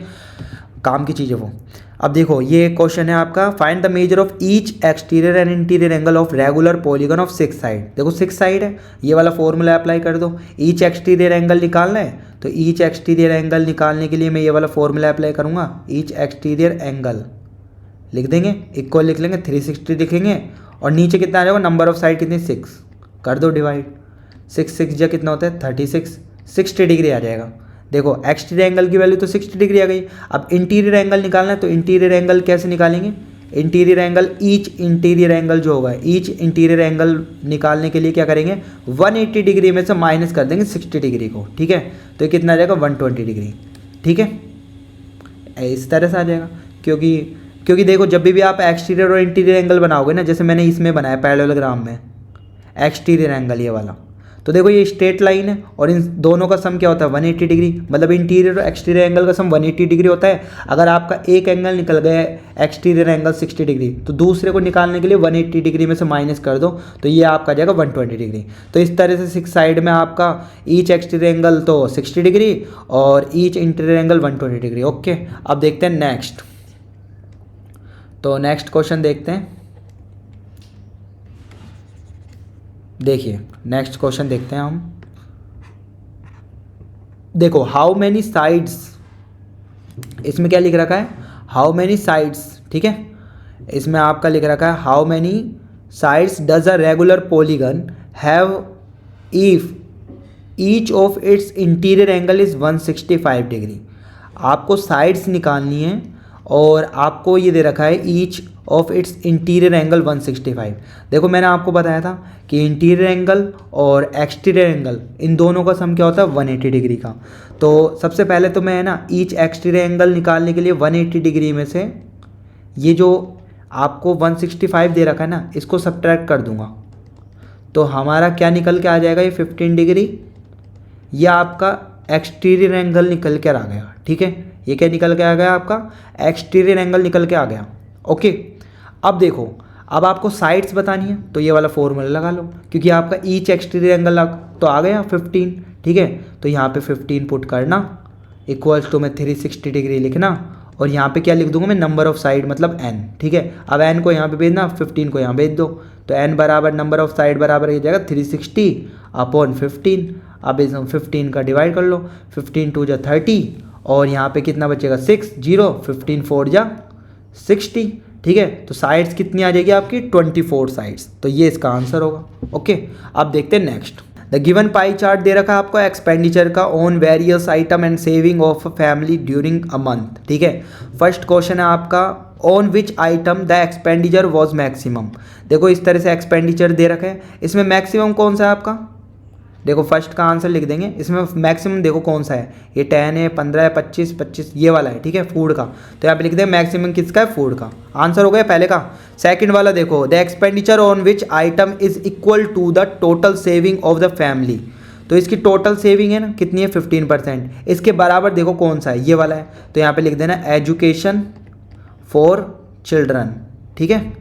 काम की चीज़ है वो। अब देखो ये क्वेश्चन है आपका, find the measure of each exterior and interior angle of regular polygon of 6 side. देखो 6 साइड है, ये वाला फॉर्मूला अप्लाई कर दो। ईच एक्सटीरियर एंगल निकालना है, तो ईच एक्सटीरियर एंगल निकालने के लिए मैं ये वाला फॉर्मूला अप्लाई करूँगा, ईच एक्सटीरियर एंगल लिख देंगे, इक्वल लिख लेंगे, 360 लिखेंगे, और नीचे कितना आ जाएगा, नंबर ऑफ साइड कितनी 6, कर दो डिवाइड, 6 6 जा कितना होता है 36, 60 डिग्री आ जाएगा। देखो एक्सटीरियर एंगल की वैल्यू तो 60 डिग्री आ गई। अब इंटीरियर एंगल निकालना है, तो इंटीरियर एंगल कैसे निकालेंगे, interior angle, each interior angle जो होगा, ईच इंटीरियर एंगल निकालने के लिए क्या करेंगे, 180 डिग्री में से माइनस कर देंगे 60 डिग्री को, ठीक है। तो ये कितना आ जाएगा, 120 डिग्री, ठीक है। इस तरह से आ जाएगा, क्योंकि देखो जब भी आप एक्सटीरियर और इंटीरियर एंगल बनाओगे ना, जैसे मैंने इसमें बनाया पैरेललोग्राम में एक्सटीरियर एंगल ये वाला, तो देखो ये स्ट्रेट लाइन है और इन दोनों का सम क्या होता है, 180 डिग्री, मतलब इंटीरियर और एक्सटीरियर एंगल का सम 180 डिग्री होता है। अगर आपका एक एंगल निकल गया है एक्सटीरियर एंगल 60 डिग्री, तो दूसरे को निकालने के लिए 180 डिग्री में से माइनस कर दो, तो ये आपका जाएगा 120 डिग्री। तो इस तरह से 6 साइड में आपका ईच एक्सटीरियर एंगल तो 60 डिग्री और each interior angle 120 degree. Okay, अब देखते हैं नेक्स्ट। तो नेक्स्ट क्वेश्चन देखते हैं, देखिए नेक्स्ट क्वेश्चन देखते हैं हम। देखो हाउ मैनी साइड्स, इसमें क्या लिख रखा है, हाउ मैनी साइड्स, ठीक है। इसमें आपका लिख रखा है how many sides does a regular polygon have if each of its interior angle is 165 degree. आपको साइड्स निकालनी है और आपको ये दे रखा है each of its interior angle 165। देखो मैंने आपको बताया था कि इंटीरियर एंगल और एक्सटीरियर एंगल इन दोनों का सम क्या होता है, 180 डिग्री का। तो सबसे पहले तो मैं ना ईच एक्सटीरियर एंगल निकालने के लिए 180 डिग्री में से ये जो आपको 165 दे रखा है ना, इसको सब्ट्रैक्ट कर दूंगा, तो हमारा क्या निकल के आ जाएगा, ये 15 डिग्री। ये आपका एक्सटीरियर एंगल निकल कर आ गया, ठीक है। ये क्या निकल के आ गया, आपका एक्सटीरियर एंगल निकल के आ गया। ओके, अब देखो, अब आपको साइड्स बतानी है तो ये वाला फॉर्मूला लगा लो, क्योंकि आपका ईच एक्सटीरियर एंगल तो आ गया 15, ठीक है। तो यहाँ पे 15 पुट करना इक्वल्स टू में 360 डिग्री लिखना, और यहाँ पे क्या लिख दूंगा मैं, नंबर ऑफ साइड मतलब n, ठीक है। अब n को यहाँ पे भेजना, 15 को यहाँ भेज दो, तो n बराबर नंबर ऑफ साइड बराबर ये जाएगा 360 अपॉन 15। अब इस 15 का डिवाइड कर लो, 15 2 जा 30 और यहाँ पे कितना बचेगा 6 0, 15 4 जा 60, ठीक है। तो साइड्स कितनी आ जाएगी आपकी, 24 साइड्स। तो ये इसका आंसर होगा। ओके, अब देखते हैं next. The given pie chart दे रखा है आपको एक्सपेंडिचर का on various item and saving of family during a month, ठीक है। फर्स्ट क्वेश्चन है आपका on which item the expenditure was maximum. देखो इस तरह से एक्सपेंडिचर दे रखा है, इसमें मैक्सिमम कौन सा है आपका, देखो फर्स्ट का आंसर लिख देंगे। इसमें मैक्सिमम देखो कौन सा है, ये 10 है, 15 है, 25 ये वाला है, ठीक है, फूड का। तो यहाँ पे लिख देंगे मैक्सिमम किसका है, फूड का। आंसर हो गया पहले का। सेकंड वाला देखो, the expenditure on which item is equal to the total saving of the family. तो इसकी टोटल सेविंग है ना कितनी है, 15%। इसके बराबर देखो कौन सा है, ये वाला है। तो यहाँ पे लिख देना एजुकेशन फॉर चिल्ड्रन, ठीक है,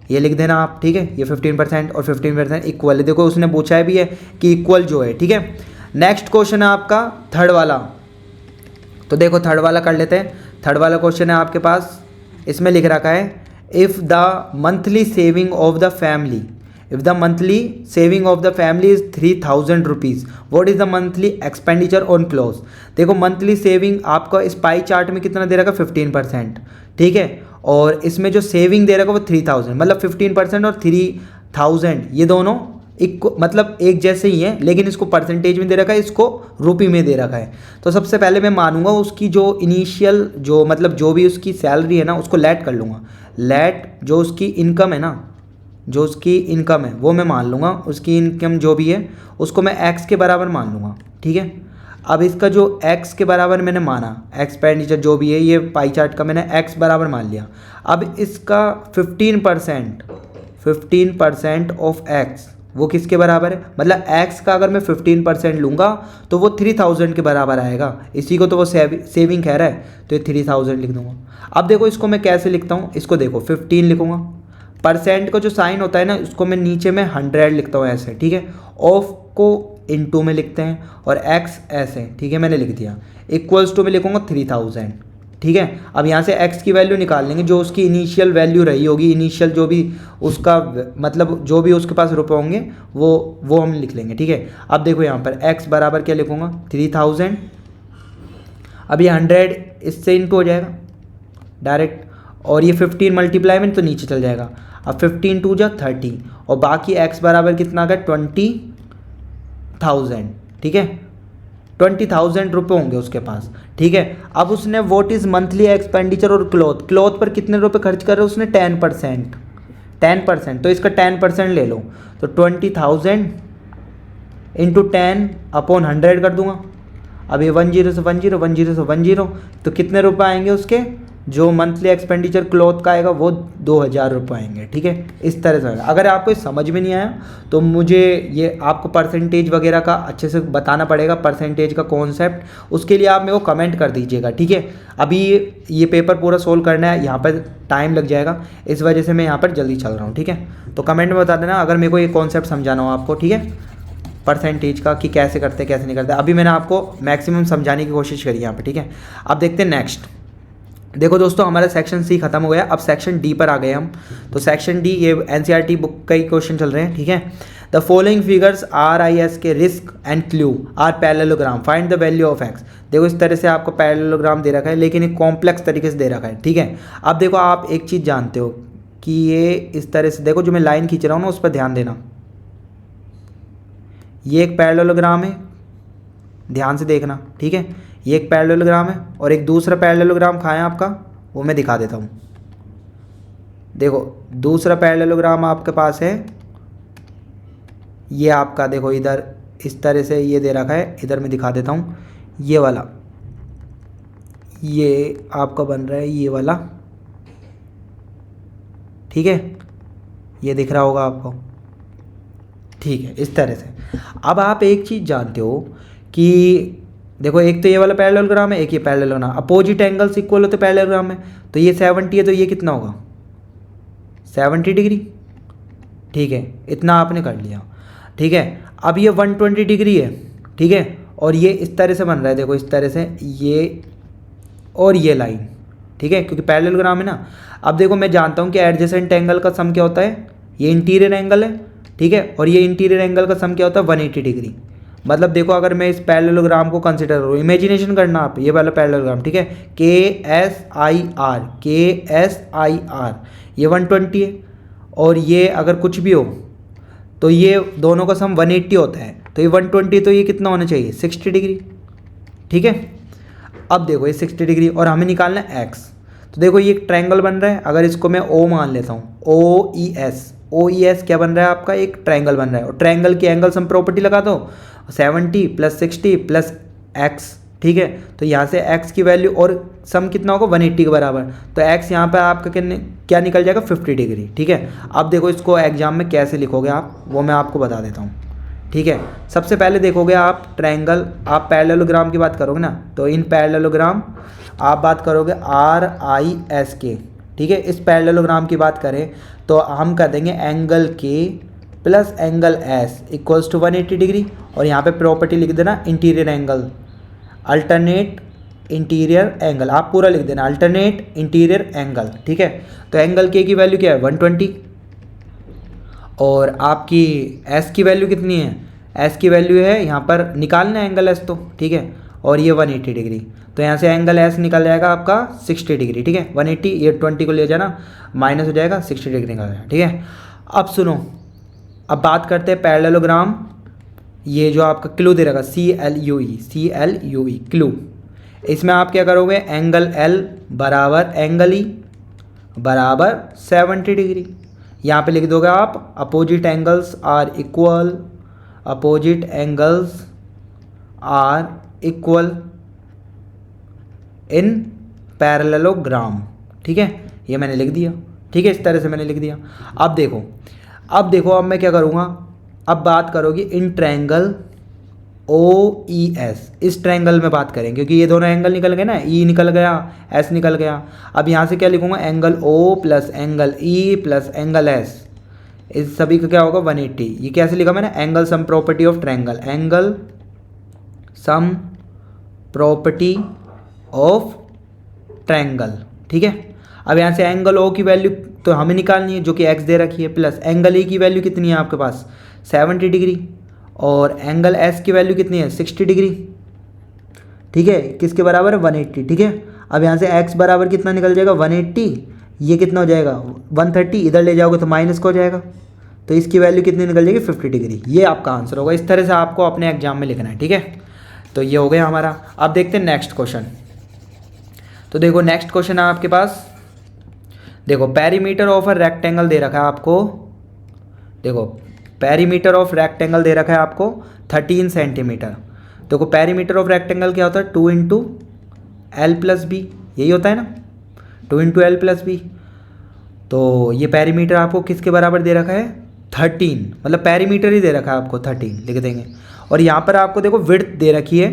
ये लिख देना आप, ठीक है। ये 15% और 15% इक्वल है, देखो उसने पूछा है भी है कि इक्वल जो है, ठीक है। नेक्स्ट क्वेश्चन है आपका थर्ड वाला। तो देखो थर्ड वाला कर लेते हैं। थर्ड वाला क्वेश्चन है आपके पास, इसमें लिख रखा है if the monthly saving of the family, if the monthly saving of the family is 3000 rupees, what is the monthly expenditure on cloth. देखो मंथली सेविंग आपका इस पाई चार्ट में कितना दे रखा है, 15%, ठीक है। और इसमें जो सेविंग दे रखा है वो 3000, मतलब 15% और 3000 ये दोनों मतलब एक जैसे ही हैं, लेकिन इसको परसेंटेज में दे रखा है, इसको रुपये में दे रखा है। तो सबसे पहले मैं मानूंगा उसकी जो इनिशियल जो मतलब जो भी उसकी सैलरी है ना, उसको लेट कर लूँगा। लेट जो उसकी इनकम है ना, जो उसकी इनकम है वो मैं मान लूँगा, उसकी इनकम जो भी है उसको मैं एक्स के बराबर मान लूँगा, ठीक है। अब इसका जो x के बराबर मैंने माना, एक्सपेंडिचर जो भी है ये पाई चार्ट का मैंने x बराबर मान लिया। अब इसका 15% ऑफ x वो किसके बराबर है, मतलब x का अगर मैं 15% लूँगा तो वो 3000 के बराबर आएगा। इसी को तो वो सेविंग कह रहा है, तो ये 3000 लिख दूँगा। अब देखो इसको मैं कैसे लिखता हूँ, इसको देखो 15 लिखूँगा, परसेंट का जो साइन होता है ना उसको मैं नीचे में 100 लिखता हूँ ऐसे, ठीक है। ऑफ को इनटू में लिखते हैं और x ऐसे, ठीक है, मैंने लिख दिया। इक्वल्स टू में लिखूंगा 3000, ठीक है। अब यहाँ से x की वैल्यू निकाल लेंगे, जो उसकी इनिशियल वैल्यू रही होगी, इनिशियल जो भी उसका मतलब जो भी उसके पास रुपए होंगे वो हम लिख लेंगे, ठीक है। अब देखो यहाँ पर x बराबर क्या लिखूंगा, 3000। अब ये 100 इससे इनटू हो जाएगा डायरेक्ट, और ये 15 मल्टीप्लाई में तो नीचे चल जाएगा। अब 15 2 जा 30 और बाकी x बराबर कितना आ गया, 20,000, ठीक है। 20,000 रुपये होंगे उसके पास, ठीक है। अब उसने व्हाट इज़ मंथली एक्सपेंडिचर और क्लॉथ पर कितने रुपए खर्च कर रहे हैं उसने 10%, तो इसका 10% ले लो, तो 20,000 इंटू 10/100 कर दूंगा। अब ये 10 से 10 10 से 10, तो कितने रुपए आएंगे उसके, जो मंथली एक्सपेंडिचर क्लॉथ का आएगा वो 2,000 रुपये आएंगे, ठीक है। इस तरह से अगर आपको समझ में नहीं आया तो मुझे ये आपको परसेंटेज वगैरह का अच्छे से बताना पड़ेगा, परसेंटेज का कॉन्सेप्ट, उसके लिए आप मेरे को कमेंट कर दीजिएगा, ठीक है। अभी ये पेपर पूरा सोल्व करना है, यहाँ पर टाइम लग जाएगा, इस वजह से मैं यहाँ पर जल्दी चल रहा हूँ, ठीक है। तो कमेंट में बता देना अगर मेरे को ये कॉन्सेप्ट समझाना हो आपको, ठीक है, परसेंटेज का कि कैसे करते कैसे नहीं करते। अभी मैंने आपको मैक्सिमम समझाने की कोशिश करी यहाँ पर, ठीक है। अब देखते हैं नेक्स्ट। देखो दोस्तों, हमारा सेक्शन सी खत्म हो गया, अब सेक्शन डी पर आ गए हम। तो सेक्शन डी ये एनसीईआरटी बुक का ही क्वेश्चन चल रहे हैं, ठीक है। द फॉलोइंग फिगर्स RIS के RISK and CLUE are parallelogram, find the value of x. देखो इस तरह से आपको पैरेललोग्राम दे रखा है, लेकिन एक कॉम्प्लेक्स तरीके से दे रखा है, ठीक है। अब देखो आप एक चीज़ जानते हो कि ये इस तरह से, देखो जो मैं लाइन खींच रहा हूँ ना उस पर ध्यान देना, ये एक पैरेललोग्राम है, ध्यान से देखना, ठीक है। ये एक पैरेललोग्राम है और एक दूसरा पैरेललोग्राम कहाँ है आपका, वो मैं दिखा देता हूँ। देखो दूसरा पैरेललोग्राम आपके पास है, ये आपका देखो इधर इस तरह से ये दे रखा है, इधर मैं दिखा देता हूँ, ये वाला, ये आपका बन रहा है ये वाला, ठीक है, ये दिख रहा होगा आपको, ठीक है, इस तरह से। अब आप एक चीज़ जानते हो कि देखो एक तो ये वाला पैरेललोग्राम है, एक ये पैरेललोग्राम, अपोजिट एंगल्स इक्वल होते पैरेललोग्राम में, तो ये 70 है तो ये कितना होगा 70 डिग्री, ठीक है, इतना आपने कर लिया, ठीक है। अब ये 120 डिग्री है, ठीक है, और ये इस तरह से बन रहा है, देखो इस तरह से ये और ये लाइन, ठीक है, क्योंकि पैरेललोग्राम है ना। अब देखो मैं जानता हूँ कि एडजेसेंट एंगल का सम क्या होता है, ये इंटीरियर एंगल है, ठीक है, और ये इंटीरियर एंगल का सम क्या होता है 180 डिग्री। मतलब देखो अगर मैं इस पैरेललोग्राम को कंसिडर करूँ, इमेजिनेशन करना आप, ये वाला पैरेललोग्राम, ठीक है, KSIR ये 120 है, और ये अगर कुछ भी हो तो ये दोनों का सम 180 होता है, तो ये 120 तो ये कितना होना चाहिए 60 डिग्री, ठीक है। अब देखो ये 60 डिग्री और हमें निकालना है एक्स, तो देखो ये एक ट्रायंगल बन रहा है, अगर इसको मैं O मान लेता हूँ, OES क्या बन रहा है आपका, एक ट्रायंगल बन रहा है, और ट्रायंगल की एंगल सम प्रॉपर्टी लगा दो, 70 + 60 + x, ठीक है। तो यहाँ से x की वैल्यू और सम कितना होगा 180 के बराबर, तो x यहाँ पे आपका क्या निकल जाएगा 50 डिग्री, ठीक है। अब देखो इसको एग्जाम में कैसे लिखोगे आप, वो मैं आपको बता देता हूँ, ठीक है। सबसे पहले देखोगे आप ट्रायंगल, आप पैरेललोग्राम की बात करोगे ना, तो इन पैरेललोग्राम आप बात करोगे RIS के, ठीक है। इस पैरेललोग्राम की बात करें तो हम कर देंगे angle K plus angle S equals to 180 degree, और यहाँ पे प्रॉपर्टी लिख देना interior angle, alternate interior angle, आप पूरा लिख देना अल्टरनेट इंटीरियर एंगल, ठीक है। तो एंगल K की वैल्यू क्या है 120, और आपकी S की वैल्यू कितनी है, S की वैल्यू है यहाँ पर निकालना है एंगल S तो, ठीक है, और ये 180 डिग्री, तो यहाँ से एंगल S निकल जाएगा आपका 60 डिग्री, ठीक है। 180 ये 20 को ले जाना माइनस हो जाएगा, 60 डिग्री निकल जाएगा, ठीक है। अब सुनो, अब बात करते हैं पैरेललोग्राम, ये जो आपका क्लू दे रखा CLUE क्लू, इसमें आप क्या करोगे, एंगल L बराबर एंगल E बराबर 70 डिग्री, यहाँ पे लिख दोगे आप opposite angles are equal in parallelogram, ठीक है, ये मैंने लिख दिया, ठीक है, इस तरह से मैंने लिख दिया। अब देखो अब मैं क्या करूँगा, अब बात करोगे इन ट्रायंगल OES, इस ट्रायंगल में बात करें क्योंकि ये दोनों एंगल निकल गए ना, E निकल गया S निकल गया। अब यहाँ से क्या लिखूँगा, angle O plus angle E plus angle S, इस सभी का क्या होगा 180। ये कैसे लिखा मैंने, angle sum property of triangle, angle sum property of triangle, ठीक है। अब यहाँ से एंगल O की वैल्यू तो हमें निकालनी है जो कि x दे रखी है, प्लस एंगल E की वैल्यू कितनी है आपके पास 70 डिग्री, और एंगल S की वैल्यू कितनी है 60 डिग्री, ठीक है, किसके बराबर है 180, ठीक है। अब यहाँ से x बराबर कितना निकल जाएगा 180, ये कितना हो जाएगा 130, इधर ले जाओगे तो माइनस का हो जाएगा, तो इसकी वैल्यू कितनी निकल जाएगी 50 डिग्री। ये आपका आंसर होगा, इस तरह से आपको अपने एग्जाम में लिखना है, ठीक है। तो ये हो गया हमारा। अब देखते हैं नेक्स्ट क्वेश्चन। तो देखो नेक्स्ट क्वेश्चन है आपके पास, देखो पेरीमीटर ऑफ अ रेक्टेंगल दे रखा है आपको, देखो पेरीमीटर ऑफ रेक्टेंगल दे रखा है आपको 13 सेंटीमीटर। देखो पेरीमीटर ऑफ रेक्टेंगल क्या होता है, 2 इंटू एल प्लस बी, यही होता है ना, 2 इंटू एल प्लस बी। तो ये पेरीमीटर आपको किसके बराबर दे रखा है, 13, मतलब पेरीमीटर ही दे रखा है आपको 13 लिख देंगे। और यहाँ पर आपको देखो विड्थ दे रखी है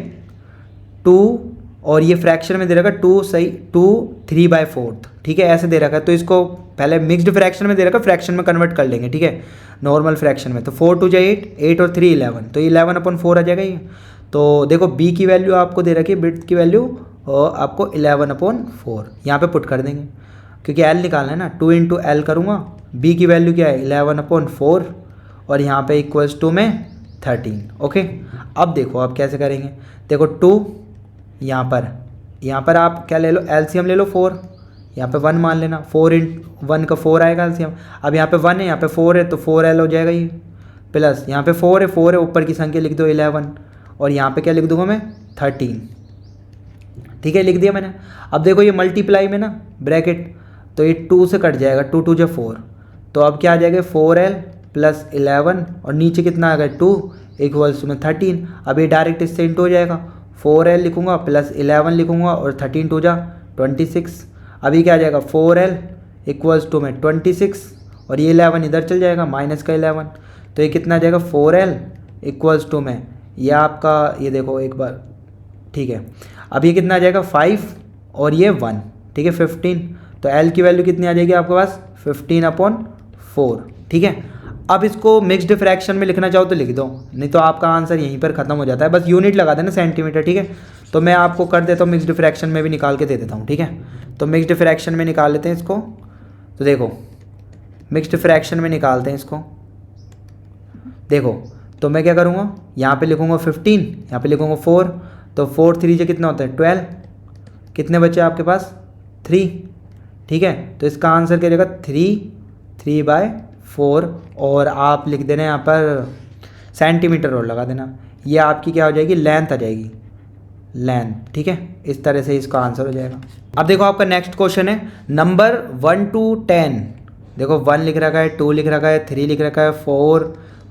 2, और ये फ्रैक्शन में दे रखा है 2, सही 2 3/4, ठीक है, ऐसे दे रखा है। तो इसको पहले मिक्स्ड फ्रैक्शन में दे रखा है, फ्रैक्शन में कन्वर्ट कर लेंगे, ठीक है, नॉर्मल फ्रैक्शन में। तो 4 2 जा 8, 8 और 3 11, तो 11/4 आ जाएगा ये। तो देखो बी की वैल्यू आपको दे रखी है, विड्थ की वैल्यू और आपको 11/4 यहाँ पे पुट कर देंगे, क्योंकि एल निकालना है ना, 2 इंटू एल करूँगा, बी की वैल्यू क्या है 11/4, और यहाँ पे इक्वल्स टू में 13। ओके, अब देखो आप कैसे करेंगे, देखो 2 यहाँ पर आप क्या ले लो, एलसीएम ले लो 4, यहाँ पे 1 मान लेना, 4 × 1 का 4 आएगा एलसीएम। अब यहाँ पे 1 है, यहाँ पे 4 है, तो 4L हो जाएगा ये, प्लस यहाँ पे 4 है, ऊपर की संख्या लिख दो 11, और यहाँ पे क्या लिख दूंगा मैं 13, ठीक है, लिख दिया मैंने। अब देखो ये मल्टीप्लाई में ना ब्रैकेट, तो ये 2 से कट जाएगा, 2 2 जा 4, तो अब क्या आ जाएगा 4L प्लस 11, और नीचे कितना आ गया 2 इक्वल्स में 13। अब ये डायरेक्ट इससे इंटू हो जाएगा, 4L लिखूंगा प्लस 11 लिखूंगा, और 13 2 जा 26। अभी क्या आ जाएगा 4L इक्वल्स टू में 26, और ये 11 इधर चल जाएगा, माइनस का 11, तो ये कितना आ जाएगा 4L इक्वल्स टू में, ये आपका ये देखो एक बार, ठीक है, अब ये कितना आ जाएगा 5 और ये 1, ठीक है 15। तो L की वैल्यू कितनी आ जाएगी आपके पास 15/4, ठीक है। अब इसको मिक्स्ड फ्रैक्शन में लिखना चाहो तो लिख दो, नहीं तो आपका आंसर यहीं पर ख़त्म हो जाता है, बस यूनिट लगा देना सेंटीमीटर, ठीक है। तो मैं आपको कर देता हूँ मिक्स्ड फ्रैक्शन में भी निकाल के दे देता हूँ, ठीक है। तो मिक्स्ड फ्रैक्शन में निकाल लेते हैं इसको, तो देखो मिक्स्ड फ्रैक्शन में निकालते हैं इसको, देखो तो मैं क्या करूँगा, यहाँ पे लिखूँगा 15, यहाँ पे लिखूँगा 4, तो 4 3 से कितना होता है 12, कितने बचे आपके पास 3, ठीक है। तो इसका आंसर क्या रहेगा 3/4, और आप लिख देना यहाँ पर सेंटीमीटर और लगा देना, ये आपकी क्या हो जाएगी लेंथ आ जाएगी, लेंथ, ठीक है। इस तरह से इसका आंसर हो जाएगा। अब देखो आपका नेक्स्ट क्वेश्चन है नंबर 1 to 10, देखो 1 लिख रखा है, 2 लिख रखा है, 3 लिख रखा है, 4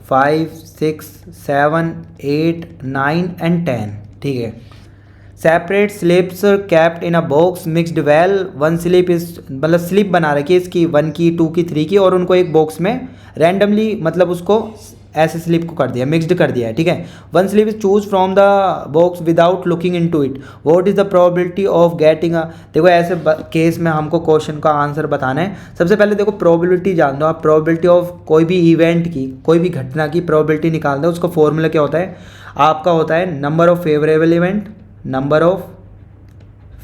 5 6 7 8 9 एंड 10, ठीक है। Separate slips kept in a box mixed well, 1 slip is, मतलब स्लिप बना रखी है इसकी 1 की 2 की 3 की, और उनको एक बॉक्स में रैंडमली, मतलब उसको ऐसे स्लिप को कर दिया, मिक्सड कर दिया है, ठीक है। 1 slip is choose from the box without looking into it, what is the probability of getting a, देखो ऐसे केस में हमको क्वेश्चन का आंसर बताना है। सबसे पहले देखो प्रोबेबिलिटी जान दो आप, प्रोबेबिलिटी ऑफ कोई भी इवेंट की, कोई भी घटना की प्रोबेबिलिटी निकाल दो, उसका फॉर्मूला क्या होता है आपका, होता है number of favourable event, number of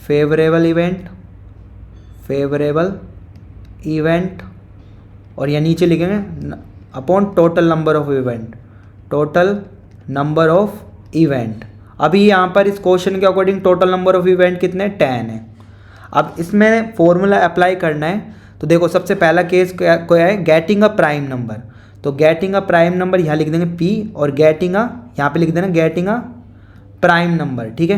favourable event, और या नीचे लिखेंगे upon total number of event, total number of event. अभी यहाँ पर इस क्वेश्चन के according total number of event कितने 10 है। अब इसमें फॉर्मूला अप्लाई करना है, तो देखो सबसे पहला केस क्या है, गेटिंग अ प्राइम नंबर, तो गेटिंग अ प्राइम नंबर यहाँ लिख देंगे P, और गेटिंग अ यहाँ पे लिख देना गेटिंग अ प्राइम नंबर, ठीक है,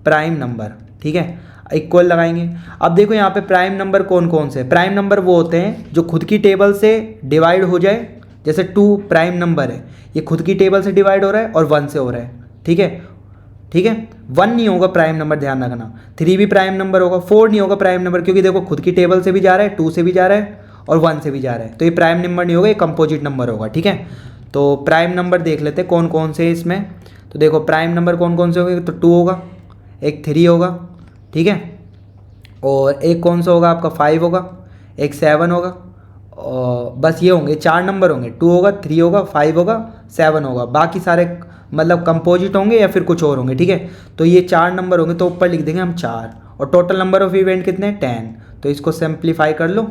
प्राइम नंबर, ठीक है, इक्वल लगाएंगे। अब देखो यहाँ पे प्राइम नंबर कौन कौन से, प्राइम नंबर वो होते हैं जो खुद की टेबल से डिवाइड हो जाए, जैसे 2 प्राइम नंबर है, ये खुद की टेबल से डिवाइड हो रहा है और 1 से हो रहा है, ठीक है, ठीक है। 1 नहीं होगा प्राइम नंबर, ध्यान रखना, 3 भी प्राइम नंबर होगा, 4 नहीं होगा प्राइम नंबर, क्योंकि देखो खुद की टेबल से भी जा रहा है, 2 से भी जा रहा है और 1 से भी जा रहा है, तो ये प्राइम नंबर नहीं होगा, ये कंपोजिट नंबर होगा, ठीक है। तो प्राइम नंबर देख लेते हैं कौन कौन से इसमें, तो देखो प्राइम नंबर कौन कौन से होंगे, तो 2 होगा, एक 3 होगा, ठीक है, और एक कौन सा होगा आपका 5 होगा, एक 7 होगा, और बस ये होंगे 4 नंबर होंगे, 2 होगा, 3 होगा, 5 होगा, 7 होगा, बाकी सारे मतलब कंपोजिट होंगे या फिर कुछ और होंगे, ठीक है। तो ये 4 नंबर होंगे, तो ऊपर लिख देंगे हम 4, और टोटल नंबर ऑफ इवेंट कितने 10, तो इसको सिंप्लीफाई कर लो,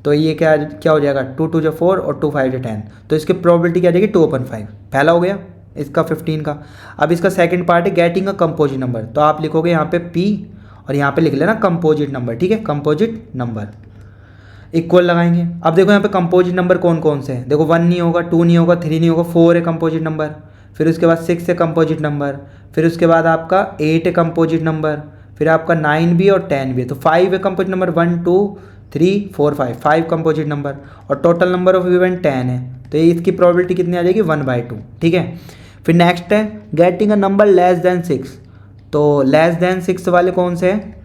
तो ये क्या क्या हो जाएगा 2 2 जा 4 और 2 5 जा 10, तो इसकी प्रोबेबिलिटी क्या आ जाएगी 2/5, पहला हो गया इसका 15 का। अब इसका सेकंड पार्ट है गेटिंग अ कंपोजिट नंबर, तो आप लिखोगे यहाँ पे P और यहाँ पे लिख लेना कंपोजिट नंबर, ठीक है, कंपोजिट नंबर इक्वल लगाएंगे। अब देखो यहाँ पे कंपोजिट नंबर कौन कौन से हैं, देखो 1 नहीं होगा, 2 नहीं होगा, 3 नहीं होगा, 4 है कंपोजिट नंबर, फिर उसके बाद 6 है कंपोजिट नंबर, फिर उसके बाद आपका 8 है कंपोजिट नंबर, फिर आपका 9 भी और 10 भी है, तो 5 है कंपोजिट नंबर, 1 2 3 4 5 कंपोजिट नंबर, और टोटल नंबर ऑफ इवेंट 10 है, तो ये इसकी प्रोबेबिलिटी कितनी आ जाएगी 1/2, ठीक है। फिर नेक्स्ट है getting a number less than 6, तो लेस देन 6 वाले कौन से हैं,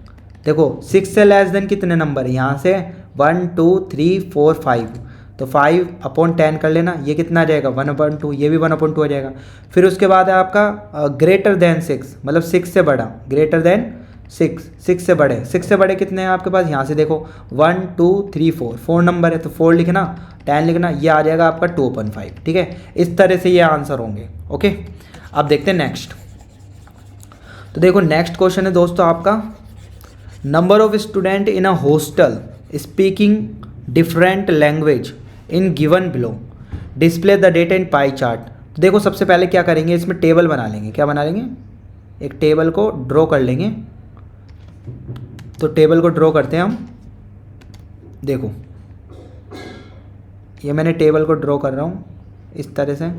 देखो 6 से लेस देन कितने नंबर है, यहाँ से 1 2 3 4 5, तो 5/10 कर लेना, ये कितना आ जाएगा 1/2, ये भी 1/2 आ जाएगा। फिर उसके बाद है आपका ग्रेटर देन 6, मतलब 6 से बड़ा, ग्रेटर देन 6 से बड़े, 6 से बड़े कितने हैं आपके पास, यहाँ से देखो 1 2 3 4 नंबर है, तो 4 लिखना, 10 लिखना, ये आ जाएगा आपका 2/5, ठीक है। इस तरह से ये आंसर होंगे, ओके। अब देखते हैं नेक्स्ट। तो देखो नेक्स्ट क्वेश्चन है दोस्तों आपका, number of student in a hostel speaking different language in given below, display the data in pie chart. तो देखो सबसे पहले क्या करेंगे, इसमें टेबल बना लेंगे, क्या बना लेंगे, एक टेबल को ड्रॉ कर लेंगे। तो टेबल को ड्रॉ करते हैं हम, देखो ये मैंने टेबल को ड्रॉ कर रहा हूँ इस तरह से,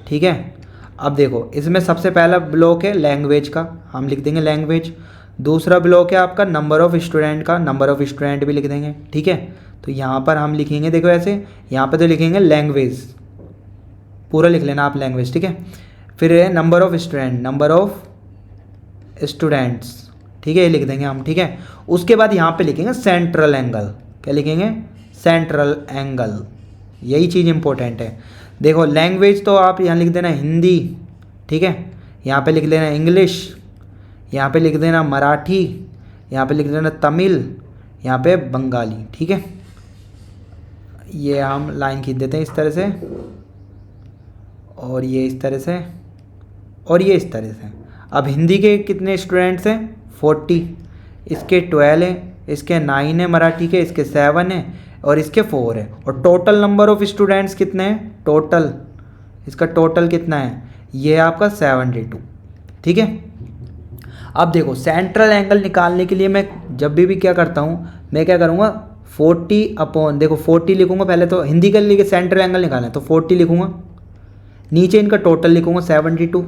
ठीक है। अब देखो इसमें सबसे पहला ब्लॉक है लैंग्वेज का, हम लिख देंगे लैंग्वेज। दूसरा ब्लॉक है आपका नंबर ऑफ़ स्टूडेंट का, नंबर ऑफ़ स्टूडेंट भी लिख देंगे, ठीक है। तो यहाँ पर हम लिखेंगे, देखो ऐसे, यहाँ पे तो लिखेंगे लैंग्वेज, पूरा लिख लेना आप लैंग्वेज, ठीक है। फिर है number of student, number of students, ठीक है, ये लिख देंगे हम, ठीक है। उसके बाद यहाँ पे लिखेंगे सेंट्रल एंगल, क्या लिखेंगे, सेंट्रल एंगल, यही चीज़ इंपॉर्टेंट है। देखो लैंग्वेज तो आप यहाँ लिख देना हिंदी, ठीक है, यहाँ पे लिख देना इंग्लिश, यहाँ पे लिख देना मराठी, यहाँ पे लिख देना तमिल, यहाँ पे बंगाली, ठीक है। ये हम लाइन खींच देते हैं इस तरह से, और ये इस तरह से, और ये इस तरह से। अब हिंदी के कितने स्टूडेंट्स हैं, 40, इसके 12 है, इसके 9 है, मराठी के इसके 7 है, और इसके 4 है, और टोटल नंबर ऑफ स्टूडेंट्स कितने हैं, टोटल इसका टोटल कितना है, ये है आपका 72, ठीक है। अब देखो सेंट्रल एंगल निकालने के लिए मैं जब भी क्या करता हूँ, मैं क्या करूँगा 40 देखो 40 लिखूँगा, पहले तो हिंदी के लिए सेंट्रल एंगल निकालना है तो 40 लिखूँगा, नीचे इनका टोटल लिखूँगा 72,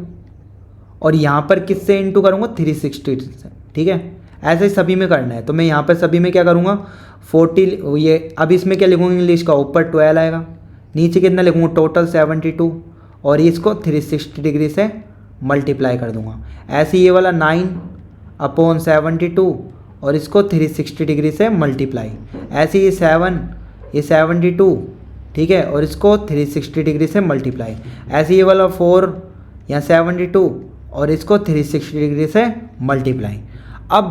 और यहाँ पर किससे इंटू करूँगा 360 से, ठीक है। ऐसे ही सभी में करना है, तो मैं यहाँ पर सभी में क्या करूँगा 40, ये अब इसमें क्या लिखूँगा इंग्लिश का, ऊपर 12 आएगा, नीचे कितना लिखूँगा टोटल 72, और इसको 360 डिग्री से मल्टीप्लाई कर दूँगा। ऐसे ये वाला 9/72, और इसको 360 डिग्री से मल्टीप्लाई, ऐसे ये 7, ये 72, ठीक है, और इसको 360 डिग्री से मल्टीप्लाई, ऐसे ये वाला 4 या 72, और इसको 360 डिग्री से मल्टीप्लाई। अब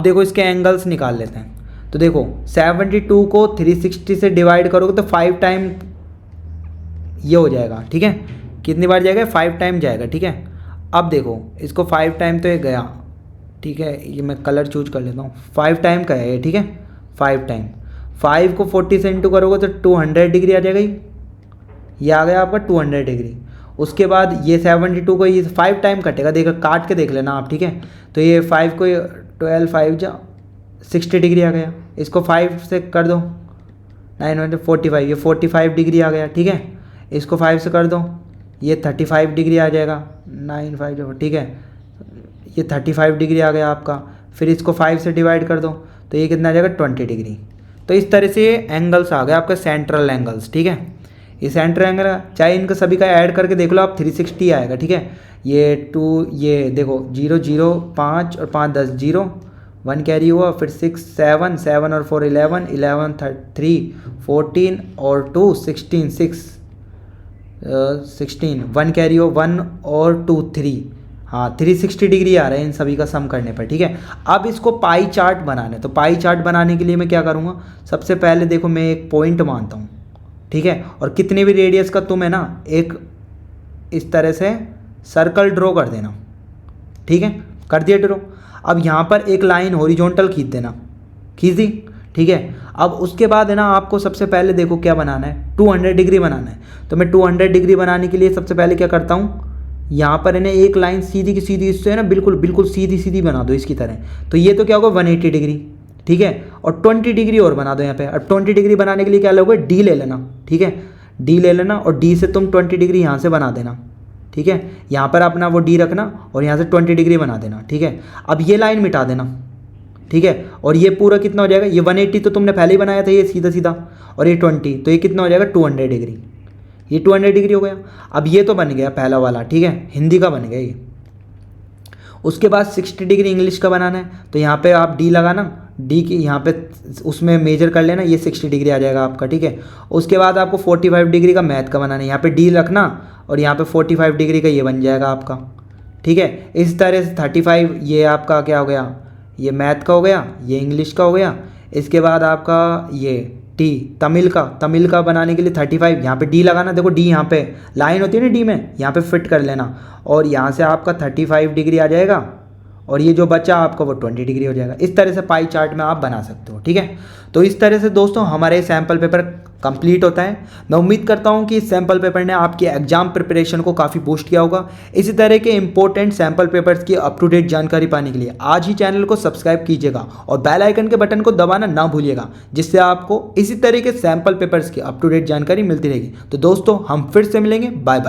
देखो इसके एंगल्स निकाल लेते हैं। तो देखो 72 को 360 से डिवाइड करोगे तो 5 टाइम ये हो जाएगा, ठीक है। कितनी बार जाएगा, 5 टाइम जाएगा, ठीक है। अब देखो इसको 5 टाइम तो ये गया, ठीक है, ये मैं कलर चूज कर लेता हूँ, 5 टाइम का है ये, ठीक है, 5 टाइम। 5 को 40 से इंटू करोगे तो 200 डिग्री आ जाएगा, ये आ गया आपका 200 डिग्री। उसके बाद ये 72 को ये 5 टाइम कटेगा, देखो काट के देख लेना आप, ठीक है। तो ये 5 को 12 5 जा 60 डिग्री आ गया, इसको 5 से कर दो 945, ये 45 डिग्री आ गया, ठीक है। इसको 5 से कर दो, ये 35 डिग्री आ जाएगा, 9 5, ठीक है, ये 35 डिग्री आ गया आपका। फिर इसको 5 से डिवाइड कर दो तो ये कितना आ जाएगा 20 डिग्री। तो इस तरह से ये एंगल्स आ गए आपके सेंट्रल एंगल्स, ठीक है। ये सेंट्रल एंगल चाहे इनका सभी का ऐड करके देख लो आप 360 आएगा, ठीक है। ये 2, ये देखो 0 0 5 और 5 10, 0 1 कैरी हुआ, फिर 6 7 7 और 4 11 11 3 14 और 2 16 6 16 1 कैरी हो, 1 और 2 3, हाँ 360 डिग्री आ रहा है इन सभी का सम करने पर, ठीक है। अब इसको पाई चार्ट बनाना है, तो पाई चार्ट बनाने के लिए मैं क्या करूँगा, सबसे पहले देखो मैं एक पॉइंट मानता हूँ, ठीक है, और कितने भी रेडियस का तुम है ना एक इस तरह से सर्कल ड्रॉ कर देना, ठीक है, कर दिया ड्रॉ। अब यहाँ पर एक लाइन हॉरिजॉन्टल खींच देना, खींच दी, ठीक है। अब उसके बाद है ना आपको सबसे पहले देखो क्या बनाना है, 200 डिग्री बनाना है। तो मैं 200 डिग्री बनाने के लिए सबसे पहले क्या करता हूँ, यहाँ पर है ना एक लाइन सीधी की सीधी इससे है ना बिल्कुल सीधी सीधी बना दो इसकी तरह। तो ये तो क्या होगा 180 डिग्री, ठीक है, और 20 डिग्री और बना दो यहाँ पे। अब 20 डिग्री बनाने के लिए क्या लोगे, डी ले लेना, ठीक है। डी ले लेना और डी से तुम 20 डिग्री यहाँ से बना देना, ठीक है। यहाँ पर अपना वो डी रखना और यहाँ से 20 डिग्री बना देना, ठीक है। अब ये लाइन मिटा देना, ठीक है। और ये पूरा कितना हो जाएगा, ये 180 तो तुमने पहले ही बनाया था ये सीधा सीधा, और ये 20 तो ये कितना हो जाएगा 200 डिग्री, ये 200 डिग्री हो गया। अब ये तो बन गया पहला वाला, ठीक है, हिंदी का बन गया ये। उसके बाद 60 डिग्री इंग्लिश का बनाना है, तो यहाँ पे आप डी लगाना, डी की यहाँ पे उसमें मेजर कर लेना, ये 60 डिग्री आ जाएगा आपका, ठीक है। उसके बाद आपको 45 डिग्री का मैथ का बनाना है, यहाँ पे डी रखना और यहाँ पे 45 डिग्री का ये बन जाएगा आपका, ठीक है। इस तरह से 35 ये आपका क्या हो गया, ये मैथ का हो गया, ये इंग्लिश का हो गया। इसके बाद आपका ये टी तमिल का बनाने के लिए 35 यहाँ पे डी लगाना, देखो डी यहाँ पे लाइन होती है ना डी में, यहाँ पे फिट कर लेना और यहाँ से आपका 35 डिग्री आ जाएगा और ये जो बचा आपका वो 20 डिग्री हो जाएगा। इस तरह से पाई चार्ट में आप बना सकते हो, ठीक है। तो इस तरह से दोस्तों हमारे सैम्पल पेपर कंप्लीट होता है। मैं उम्मीद करता हूँ कि इस सैम्पल पेपर ने आपकी एग्जाम प्रिपरेशन को काफ़ी बूस्ट किया होगा। इसी तरह के इंपॉर्टेंट सैम्पल पेपर्स की अप टू डेट जानकारी पाने के लिए आज ही चैनल को सब्सक्राइब कीजिएगा और बेल आइकन के बटन को दबाना ना भूलिएगा, जिससे आपको इसी तरह के सैम्पल पेपर्स की अप टू डेट जानकारी मिलती रहेगी। तो दोस्तों हम फिर से मिलेंगे, बाय बाय।